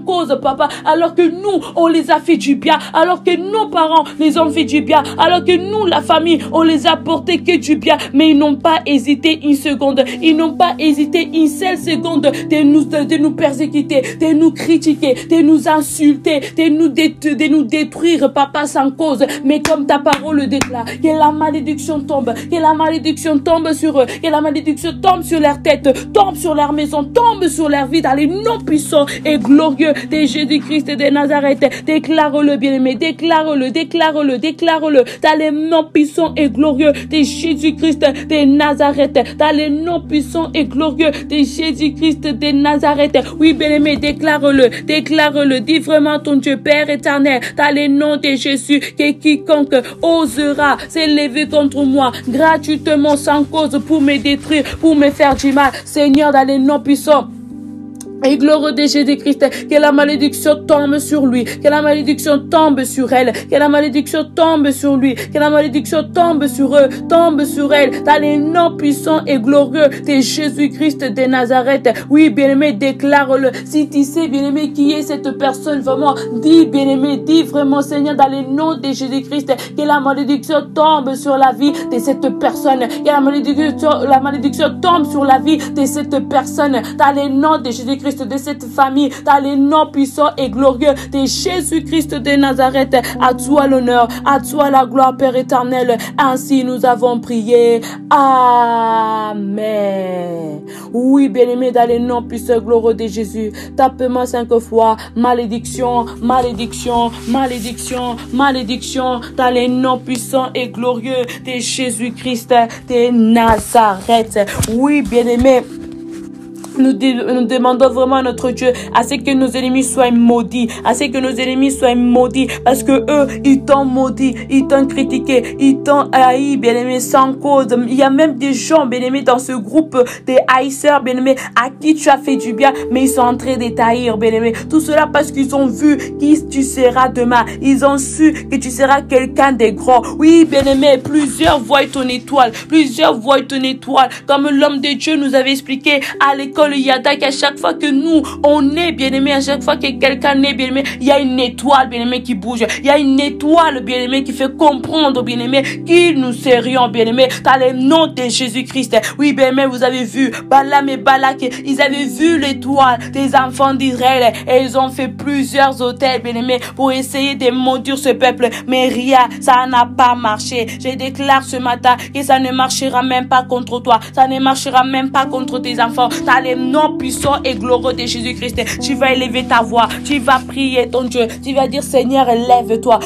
cause, papa, alors que nous, on les a fait du bien, alors que nos parents les ont fait du bien, alors que nous, la famille, on les a porté que du bien, mais ils n'ont pas hésité une seconde, ils n'ont pas hésité une seule seconde de nous persécuter, de nous critiquer, de nous insulter, de nous détruire, papa, sans cause. Mais comme ta parole le déclare, que la malédiction tombe sur eux, que la malédiction tombe sur leur tête, tombe sur leur maison, tombe sur leur vie, dans les noms puissants et glorieux de Jésus-Christ de Nazareth. Déclare-le, bien-aimé, déclare-le, dans les noms puissants et glorieux de Jésus-Christ de Nazareth, dans les noms puissants et glorieux de Jésus-Christ Jésus-Christ de Nazareth. Oui, bien-aimé, déclare-le. Dis vraiment ton Dieu, Père éternel, dans le nom de Jésus, que quiconque osera s'élever contre moi gratuitement sans cause pour me détruire, pour me faire du mal, Seigneur, dans le nom puissant et gloire de Jésus-Christ, que la malédiction tombe sur lui, que la malédiction tombe sur elle, que la malédiction tombe sur lui, que la malédiction tombe sur eux, tombe sur elle, dans les noms puissants et glorieux de Jésus-Christ de Nazareth. Oui, bien-aimé, déclare-le. Si tu sais, bien-aimé, qui est cette personne, vraiment, dis, bien-aimé, dis vraiment, Seigneur, dans les noms de Jésus-Christ, que la malédiction tombe sur la vie de cette personne, que la malédiction tombe sur la vie de cette personne, dans les noms de Jésus-Christ, de cette famille, dans les noms puissants et glorieux de Jésus-Christ de Nazareth. À toi l'honneur, à toi la gloire, Père éternel. Ainsi nous avons prié. Amen. Oui, bien-aimé, dans les noms puissants et glorieux de Jésus, tape-moi 5 fois. Malédiction, malédiction, malédiction, malédiction, dans les noms puissants et glorieux de Jésus-Christ de Nazareth. Oui, bien-aimé, nous demandons vraiment à notre Dieu à ce que nos ennemis soient maudits, parce que eux, ils t'ont maudit, ils t'ont critiqué, ils t'ont haï, bien-aimé, sans cause. Il y a même des gens, bien-aimé, dans ce groupe des haïsseurs, bien-aimé, à qui tu as fait du bien, mais ils sont en train de t'haïr, bien-aimé. Tout cela parce qu'ils ont vu qui tu seras demain. Ils ont su que tu seras quelqu'un de grand. Oui, bien-aimé, plusieurs voient ton étoile, comme l'homme de Dieu nous avait expliqué à l'école Yada, qu'à chaque fois que nous, on est bien-aimé, à chaque fois que quelqu'un est bien-aimé, il y a une étoile bien-aimé qui bouge. Il y a une étoile bien-aimé qui fait comprendre bien-aimé qui nous serions bien-aimé dans le nom de Jésus-Christ. Oui, bien-aimé, vous avez vu Balaam et Balak, ils avaient vu l'étoile des enfants d'Israël et ils ont fait plusieurs autels bien-aimé pour essayer de maudire ce peuple, mais rien, ça n'a pas marché. Je déclare ce matin que ça ne marchera même pas contre toi, ça ne marchera même pas contre tes enfants. Dans le nom puissant et glorieux de Jésus-Christ, tu vas élever ta voix, tu vas prier ton Dieu, tu vas dire Seigneur, lève-toi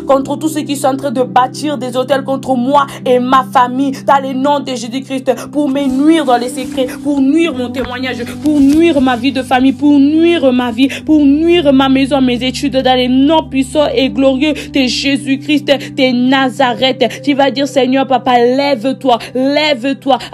contre tous ceux qui sont en train de bâtir des autels contre moi et ma famille, dans le nom de Jésus-Christ, pour me nuire dans les secrets, pour nuire mon témoignage, pour nuire ma vie de famille, pour nuire ma vie, pour nuire ma maison, mes études, dans le nom puissant et glorieux de Jésus-Christ de Nazareth. Tu vas dire Seigneur, papa, lève-toi,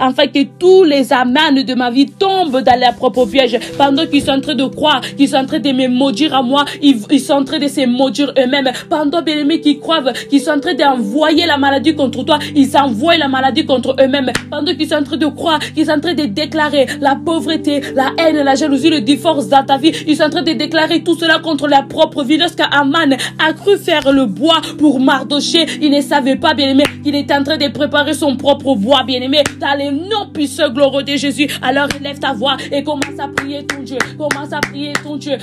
afin que tous les amanes de ma vie tombent dans leur propre piège. Pendant qu'ils sont en train de croire, qu'ils sont en train de me maudire à moi, ils sont en train de se maudire eux-mêmes. Pendant, bien-aimés, qu'ils croient qu'ils sont en train d'envoyer la maladie contre toi, ils envoient la maladie contre eux-mêmes. Pendant qu'ils sont en train de croire, qu'ils sont en train de déclarer la pauvreté, la haine, la jalousie, le divorce dans ta vie, ils sont en train de déclarer tout cela contre leur propre vie. Lorsqu'Aman a cru faire le bois pour Mardoché, il ne savait pas, bien-aimé, qu'il était en train de préparer son propre bois, bien-aimé, dans les noms puissants glorieux de Jésus. Alors élève ta voix et commence à prier ton Dieu.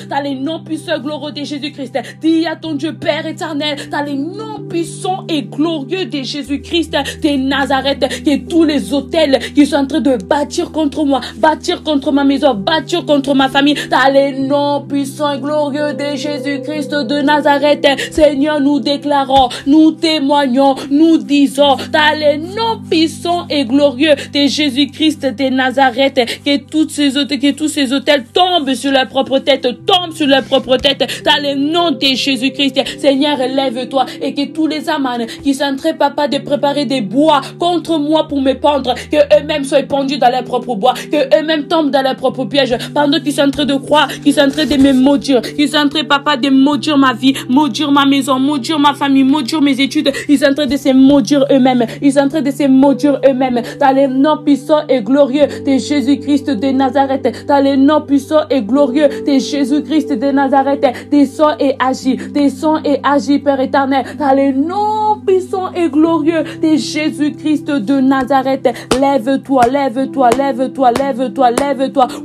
Dans les noms puissants glorieux de Jésus-Christ. Dis à ton Dieu, Père éternel, dans les noms puissants et glorieux de Jésus-Christ de Nazareth, que tous les autels qui sont en train de bâtir contre moi, bâtir contre ma maison, bâtir contre ma famille, dans les noms puissants et glorieux de Jésus-Christ de Nazareth, Seigneur, nous déclarons, nous témoignons, nous disons, dans les noms puissants et glorieux de Jésus-Christ de Nazareth, que tous ces hôtels tombent sur leur propre tête, dans le nom de Jésus-Christ. Seigneur, lève-toi et que tous les amanes qui sont en train, papa, de préparer des bois contre moi pour me pendre, que eux-mêmes soient pendus dans leur propre bois, que eux-mêmes tombent dans leur propre piège, pendant qu'ils sont en train de croire, qu'ils sont en train de me maudire, qu'ils sont en train, papa, de maudire ma vie, maudire ma maison, maudire ma famille, maudire mes études. Ils sont en train de se maudire eux-mêmes, dans le nom puissant et glorieux de Jésus-Christ de Nazareth, dans le nom puissant et glorieux de Jésus-Christ de Nazareth. Descends et agis, Père éternel, dans le nom puissant et glorieux de Jésus-Christ de Nazareth. Lève-toi.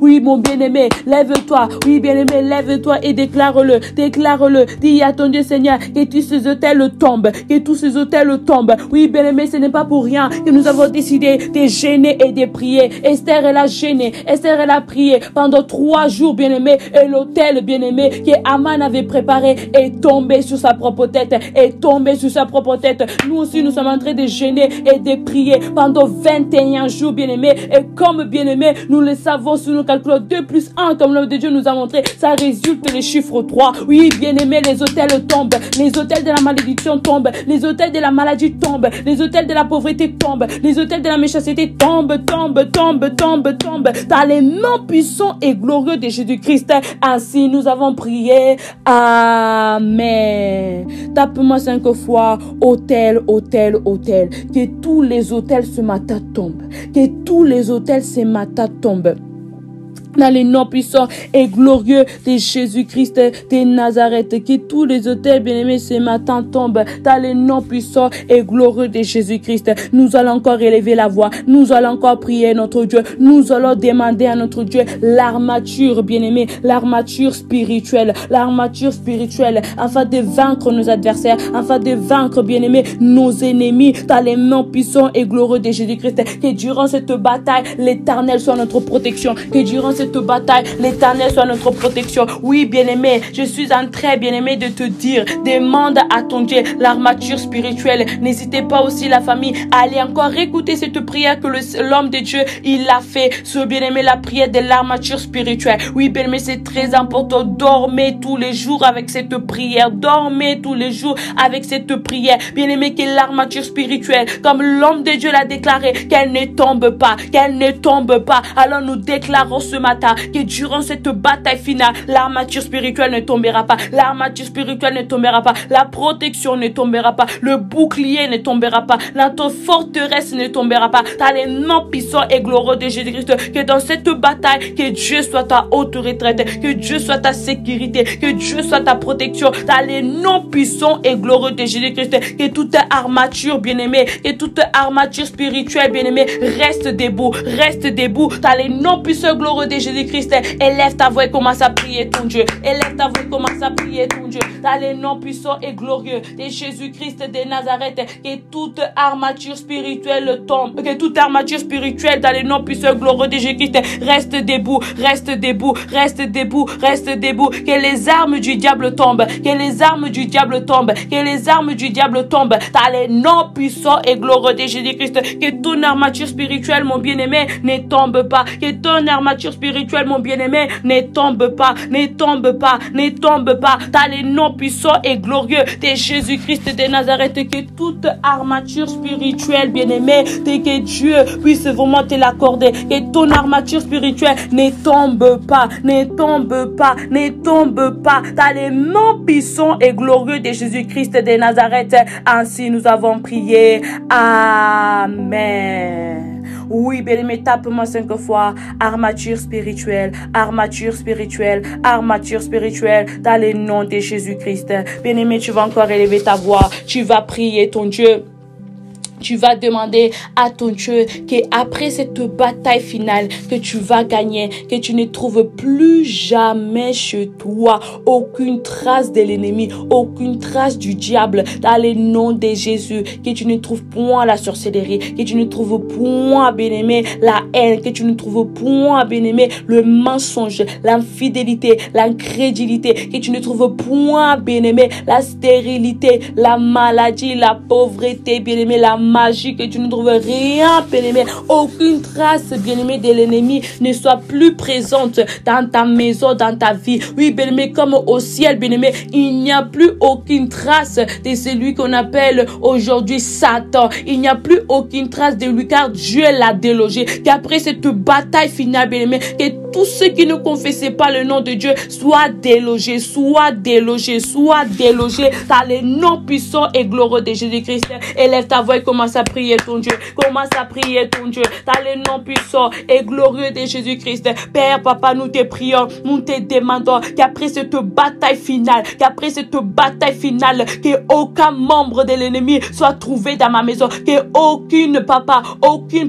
Oui, mon bien-aimé, lève-toi. Oui, bien-aimé, lève-toi et déclare-le. Dis à ton Dieu, Seigneur, que tous ces hôtels tombent, Oui, bien-aimé, ce n'est pas pour rien que nous avons décidé de gêner et de prier. Esther, elle a gêné jeûné. Esther, elle a prié pendant 3 jours, bien-aimé, et l'autel, bien-aimé, que Aman avait préparé est tombé sur sa propre tête, est tombé sur sa propre tête. Nous aussi, nous sommes en train de jeûner et de prier pendant 21 jours, bien-aimé, et comme, bien-aimé, nous le savons sur nos calculs, 2 plus 1, comme l'homme de Dieu nous a montré, ça résulte le chiffre 3. Oui, bien-aimé, les autels tombent, les autels de la malédiction tombent, les autels de la maladie tombent, les autels de la pauvreté tombent, les autels de la méchanceté tombent. Dans les noms puissants et glorieux de Jésus-Christ, ainsi nous avons prié. Amen. Tape-moi 5 fois, autel, autel, autel. Que tous les autels ce matin tombent. Que tous les autels ce matin tombent. Dans les noms puissants et glorieux de Jésus-Christ de Nazareth, que tous les autels bien-aimés ce matin tombent. Dans les noms puissants et glorieux de Jésus-Christ, nous allons encore élever la voix, nous allons encore prier notre Dieu, nous allons demander à notre Dieu l'armature, bien-aimé, l'armature spirituelle, afin de vaincre nos adversaires, afin de vaincre, bien-aimé, nos ennemis. Dans les noms puissants et glorieux de Jésus-Christ, que durant cette bataille, l'Éternel soit notre protection, que durant cette bataille, l'Éternel soit notre protection. Oui, bien-aimé, je suis en train, bien-aimé, de te dire, demande à ton Dieu l'armature spirituelle. N'hésitez pas aussi, la famille, à aller encore écouter cette prière que l'homme de Dieu, il a fait, ce bien-aimé, la prière de l'armature spirituelle. Oui, bien-aimé, c'est très important. Dormez tous les jours avec cette prière. Dormez tous les jours avec cette prière. Bien-aimé, que l'armature spirituelle, comme l'homme de Dieu l'a déclaré, qu'elle ne tombe pas, qu'elle ne tombe pas. Alors nous déclarons ce matin que durant cette bataille finale, l'armature spirituelle ne tombera pas, l'armature spirituelle ne tombera pas, la protection ne tombera pas, le bouclier ne tombera pas, notre forteresse ne tombera pas. Dans les noms puissants et glorieux de Jésus-Christ, que dans cette bataille, que Dieu soit ta haute retraite, que Dieu soit ta sécurité, que Dieu soit ta protection. Dans les noms puissants et glorieux de Jésus-Christ, que toute armature, bien-aimée, que toute armature spirituelle, bien-aimée, reste debout, dans les noms puissants et glorieux de Jésus-Christ. Élève ta voix et commence à prier ton Dieu. Élève ta voix et commence à prier ton Dieu. Dans les noms puissants et glorieux de Jésus-Christ de Nazareth, que toute armature spirituelle tombe. Que toute armature spirituelle dans les noms puissants et glorieux de Jésus-Christ reste debout. Que les armes du diable tombent. Que les armes du diable tombent. Dans les noms puissants et glorieux de Jésus-Christ. Que ton armature spirituelle, mon bien-aimé, ne tombe pas. Que ton armature spirituelle, mon bien-aimé, ne tombe pas. Dans les noms puissants et glorieux de Jésus-Christ de Nazareth, que toute armature spirituelle, bien-aimé, que Dieu puisse vraiment te l'accorder. Que ton armature spirituelle ne tombe pas. Dans les noms puissants et glorieux de Jésus-Christ de Nazareth, ainsi nous avons prié. Amen. Oui, bien-aimé, tape-moi 5 fois. Armature spirituelle. Dans le nom de Jésus-Christ. Bien-aimé, tu vas encore élever ta voix. Tu vas prier ton Dieu. Tu vas demander à ton Dieu qu'après cette bataille finale que tu vas gagner, que tu ne trouves plus jamais chez toi aucune trace de l'ennemi, aucune trace du diable, dans le nom de Jésus, que tu ne trouves point la sorcellerie, que tu ne trouves point, bien-aimé, la haine, que tu ne trouves point, bien-aimé, le mensonge, l'infidélité, l'incrédulité, que tu ne trouves point, bien-aimé, la stérilité, la maladie, la pauvreté, bien-aimé, la magie, que tu ne trouves rien, bien-aimé, aucune trace, bien-aimé, de l'ennemi ne soit plus présente dans ta maison, dans ta vie. Oui, bien-aimé, comme au ciel, bien-aimé, il n'y a plus aucune trace de celui qu'on appelle aujourd'hui Satan. Il n'y a plus aucune trace de lui, car Dieu l'a délogé. Qu'après cette bataille finale, bien-aimé, que tous ceux qui ne confessaient pas le nom de Dieu soient délogés dans les noms puissants et glorieux de Jésus-Christ. Élève ta voix et commence à prier ton Dieu. Dans les noms puissants et glorieux de Jésus-Christ. Père, Papa, nous te prions, nous te demandons qu'après cette bataille finale, que aucun membre de l'ennemi soit trouvé dans ma maison, que aucune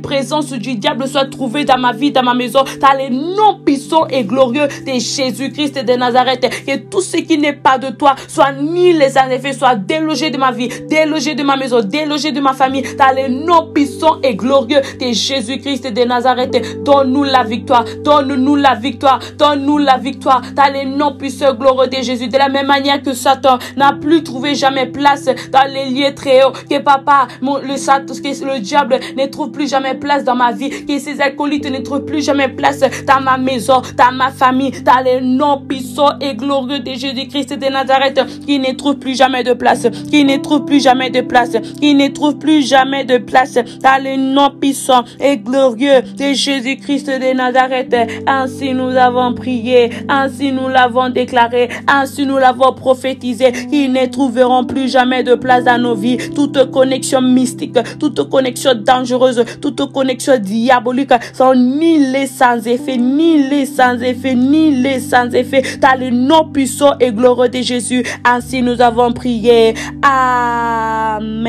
présence du diable soit trouvée dans ma vie, dans ma maison, dans les noms nom puissant et glorieux de Jésus-Christ de Nazareth. Que tout ce qui n'est pas de toi soit ni les en effet, soit délogé de ma vie, délogé de ma maison, délogé de ma famille. Dans le nom puissant et glorieux de Jésus-Christ de Nazareth, donne-nous la victoire, donne-nous la victoire, donne-nous la victoire. Dans le nom puissant et glorieux de Jésus. De la même manière que Satan n'a plus trouvé jamais place dans les lieux très hauts, que papa, le diable ne trouve plus jamais place dans ma vie, que ces acolytes ne trouvent plus jamais place dans ma maison, dans ma famille, dans le nom puissant et glorieux de Jésus-Christ de Nazareth, qui ne trouve plus jamais de place, qui ne trouve plus jamais de place, qui ne trouve plus jamais de place, dans le nom puissant et glorieux de Jésus-Christ de Nazareth. Ainsi nous avons prié, ainsi nous l'avons déclaré, ainsi nous l'avons prophétisé. Ils ne trouveront plus jamais de place dans nos vies. Toute connexion mystique, toute connexion dangereuse, toute connexion diabolique sont nulles sans effet, nulles sans effet, nulles sans effet. Dans le nom puissant et glorieux de Jésus, ainsi nous avons prié. Amen.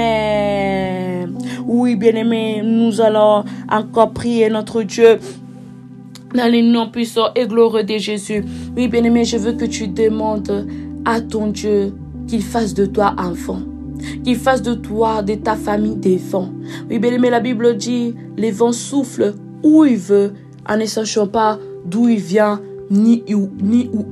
Oui, bien-aimés, nous allons encore prier notre Dieu dans le nom puissant et glorieux de Jésus. Oui, bien-aimé, je veux que tu demandes à ton Dieu qu'il fasse de toi enfant, qu'il fasse de toi, de ta famille, des vents. Oui, bien-aimé, la Bible dit, les vents soufflent où il veut, en ne sachant pas d'où il vient, ni où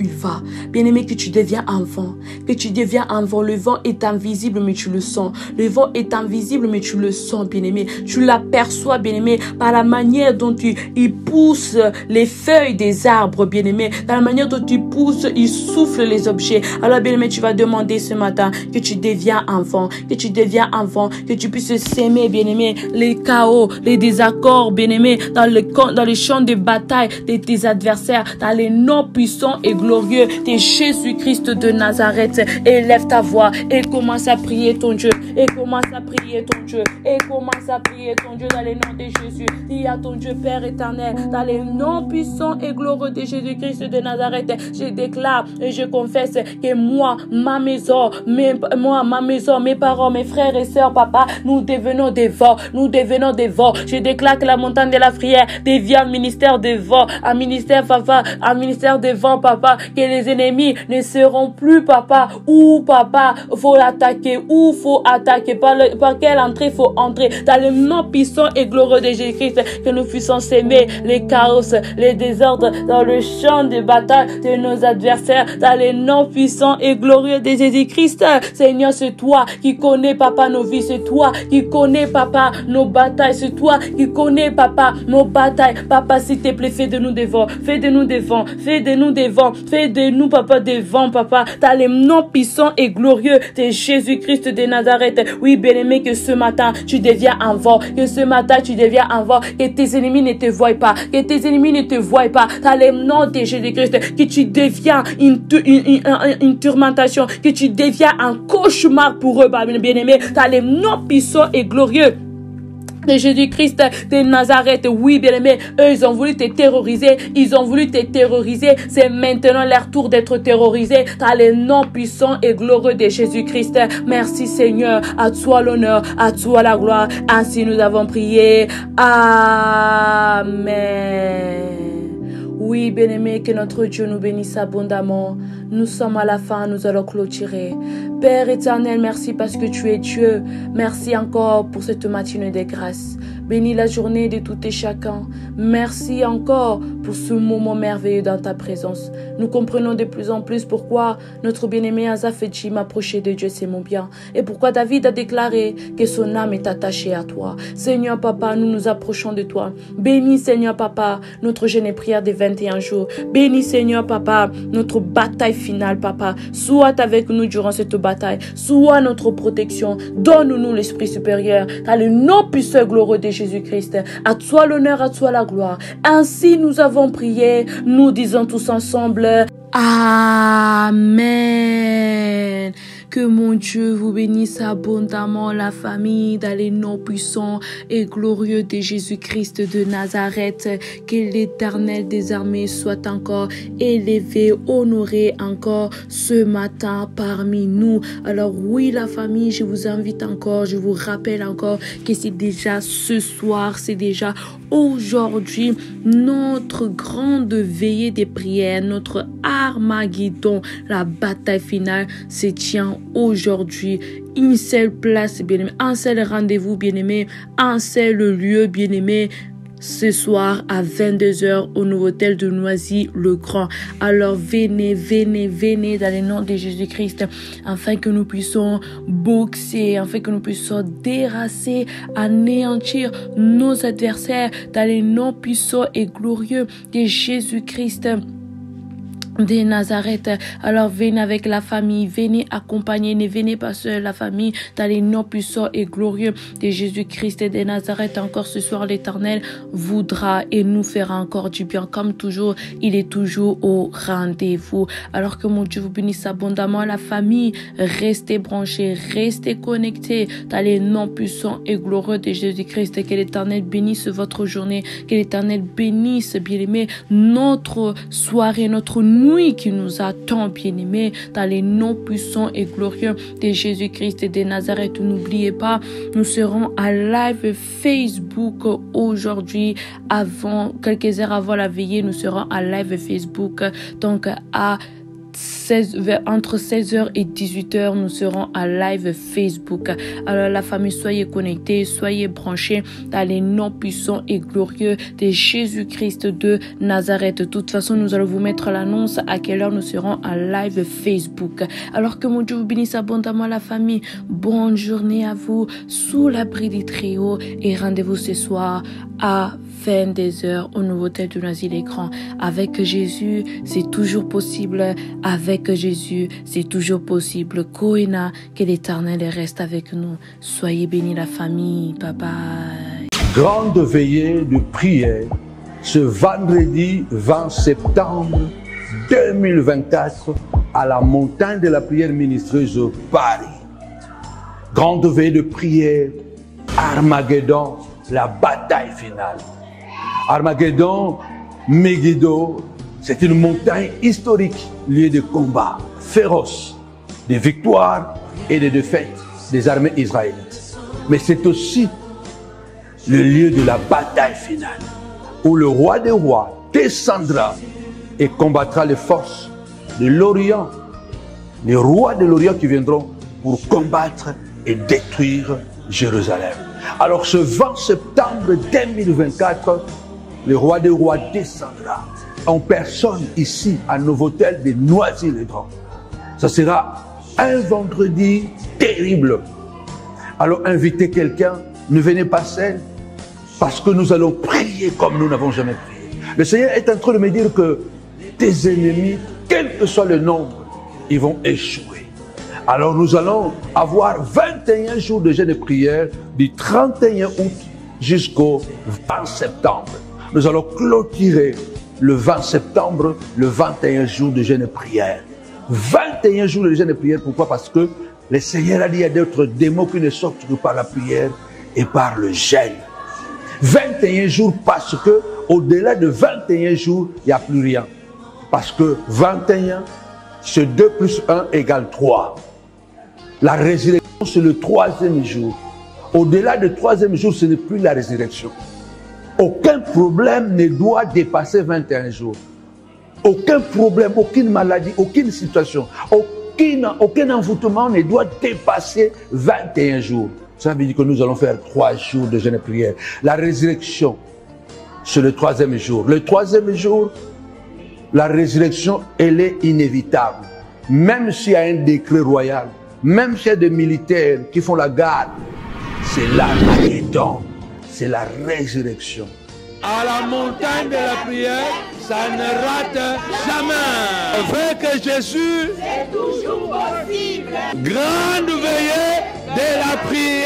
il va. Bien-aimé, que tu deviens enfant, que tu deviens enfant. Le vent est invisible, mais tu le sens. Le vent est invisible, mais tu le sens, bien-aimé. Tu l'aperçois, bien-aimé, par la manière dont il pousse les feuilles des arbres, bien-aimé. Dans la manière dont il pousse, il souffle les objets. Alors, bien-aimé, tu vas demander ce matin que tu deviens enfant, que tu deviens enfant, que tu puisses s'aimer, bien-aimé, les chaos, les désaccords, bien-aimé, dans les champs de bataille de tes adversaires, dans les nom puissant et glorieux de Jésus-Christ de Nazareth. Élève ta voix et commence à prier ton Dieu. Et commence à prier ton Dieu. Et commence à prier ton Dieu dans le nom de Jésus. Dis à ton Dieu Père éternel, dans le nom puissant et glorieux de Jésus-Christ de Nazareth, je déclare et je confesse que moi, ma maison, mes parents, mes frères et sœurs, papa, nous devenons des vents. Nous devenons des vents. Je déclare que la montagne de la prière devient un ministère de vents, un ministère, papa, un ministère des vents, papa, que les ennemis ne seront plus, papa, où, papa, faut l'attaquer, où faut attaquer, par quelle entrée faut entrer, dans le nom puissant et glorieux de Jésus-Christ, que nous puissions s'aimer les chaos, les désordres, dans le champ de bataille de nos adversaires, dans le nom puissant et glorieux de Jésus-Christ. Seigneur, c'est toi qui connais, papa, nos vies, c'est toi qui connais, papa, nos batailles, c'est toi qui connais, papa, nos batailles. Papa, s'il te plaît, fais de nous des vents, fais de nous des vents, fais de nous des vents, fais de nous, papa, des vents, papa, dans le nom puissant et glorieux de Jésus-Christ de Nazareth. Oui, bien-aimé, que ce matin, tu deviens un vent, que ce matin, tu deviens un vent, que tes ennemis ne te voient pas, que tes ennemis ne te voient pas, dans le nom de Jésus-Christ, que tu deviens une tourmentation, que tu deviens un cauchemar pour eux, bien-aimé, dans le nom puissant et glorieux de Jésus-Christ de Nazareth. Oui, bien-aimé, eux, ils ont voulu te terroriser. Ils ont voulu te terroriser. C'est maintenant leur tour d'être terrorisés. Dans le nom puissant et glorieux de Jésus-Christ. Merci, Seigneur. À toi l'honneur, à toi la gloire. Ainsi nous avons prié. Amen. Oui, bien-aimé, que notre Dieu nous bénisse abondamment. Nous sommes à la fin, nous allons clôturer. Père éternel, merci parce que tu es Dieu. Merci encore pour cette matinée de grâce. Bénis la journée de tout et chacun. Merci encore pour ce moment merveilleux dans ta présence. Nous comprenons de plus en plus pourquoi notre bien-aimé Asaph et Jim approchaient de Dieu, c'est mon bien. Et pourquoi David a déclaré que son âme est attachée à toi. Seigneur Papa, nous nous approchons de toi. Bénis Seigneur Papa, notre jeûne et prière des 21 jours. Bénis Seigneur Papa, notre bataille finale Papa. Sois avec nous durant cette bataille. Sois notre protection. Donne-nous l'esprit supérieur. Dans le nom puissant et glorieux de Jésus-Christ. À toi l'honneur, à toi la gloire. Ainsi nous avons prié. Nous disons tous ensemble. Amen. Que mon Dieu vous bénisse abondamment, la famille, dans les noms puissants et glorieux de Jésus-Christ de Nazareth. Que l'Éternel des armées soit encore élevé, honoré encore ce matin parmi nous. Alors oui, la famille, je vous invite encore, je vous rappelle encore que c'est déjà ce soir, c'est déjà aujourd'hui notre grande veillée des prières, notre Armageddon, la bataille finale se tient aujourd'hui. Une seule place, bien-aimé, un seul rendez-vous, bien-aimé, un seul lieu, bien-aimé. Ce soir à 22h au nouveau hôtel de Noisy-le-Grand. Alors venez, venez, venez dans le nom de Jésus-Christ afin que nous puissions boxer, afin que nous puissions déracer, anéantir nos adversaires dans le nom puissant et glorieux de Jésus-Christ de Nazareth. Alors venez avec la famille, venez accompagner, ne venez pas seul, la famille, dans les noms puissants et glorieux de Jésus-Christ de Nazareth. Encore ce soir, l'Éternel voudra et nous fera encore du bien. Comme toujours, il est toujours au rendez-vous. Alors que mon Dieu vous bénisse abondamment, la famille, restez branchés, restez connectés dans les noms puissants et glorieux de Jésus-Christ. Que l'Éternel bénisse votre journée, que l'Éternel bénisse, bien-aimé, notre soirée, notre nuit qui nous attend, bien-aimés, dans les noms puissants et glorieux de Jésus-Christ de Nazareth. N'oubliez pas, nous serons à live Facebook aujourd'hui, quelques heures avant la veillée, nous serons à live Facebook, donc entre 16h et 18h, nous serons à live Facebook. Alors la famille, soyez connectés, soyez branchés dans les noms puissants et glorieux de Jésus-Christ de Nazareth. De toute façon, nous allons vous mettre l'annonce à quelle heure nous serons à live Facebook. Alors que mon Dieu vous bénisse abondamment, la famille. Bonne journée à vous sous l'abri du Très-Haut et rendez-vous ce soir à 22h au nouveau hôtel de Noisy-le-Grand. Avec Jésus, c'est toujours possible. Avec Jésus, c'est toujours possible. Koina, que l'Éternel reste avec nous. Soyez bénis la famille. Bye bye. Grande veillée de prière ce vendredi 20 septembre 2024 à la montagne de la prière ministreuse Paris. Grande veillée de prière, Armageddon, la bataille finale. Armageddon, Megiddo, c'est une montagne historique, lieu de combats féroces, de victoires et de défaites des armées israélites. Mais c'est aussi le lieu de la bataille finale, où le roi des rois descendra et combattra les forces de l'Orient, les rois de l'Orient qui viendront pour combattre et détruire Jérusalem. Alors ce 20 septembre 2024, le roi des rois descendra en personne ici à Novotel de Noisy-le-Grand. Ça sera un vendredi terrible. Alors invitez quelqu'un, ne venez pas seul, parce que nous allons prier comme nous n'avons jamais prié. Le Seigneur est en train de me dire que tes ennemis, quel que soit le nombre, ils vont échouer. Alors nous allons avoir 21 jours de jeûne et prière du 31 août jusqu'au 20 septembre. Nous allons clôturer le 20 septembre, le 21 jours de jeûne et prière. 21 jours de jeûne et prière, pourquoi? Parce que le Seigneur a dit à d'autres démons qui ne sortent que par la prière et par le jeûne. 21 jours parce que au-delà de 21 jours, il n'y a plus rien. Parce que 21, c'est 2 plus 1 égale 3. La résurrection, c'est le 3e jour. Au-delà du 3e jour, ce n'est plus la résurrection. Aucun problème ne doit dépasser 21 jours. Aucun problème, aucune maladie, aucune situation, aucun envoûtement ne doit dépasser 21 jours. Ça veut dire que nous allons faire 3 jours de jeûne et prière. La résurrection, c'est le 3e jour. Le 3e jour, la résurrection, elle est inévitable. Même s'il y a un décret royal, même s'il y a des militaires qui font la garde, c'est l'Armageddon, c'est la résurrection. À la montagne de la prière, ça ne rate jamais. Avec Jésus, c'est toujours possible. Grande veillée de la prière.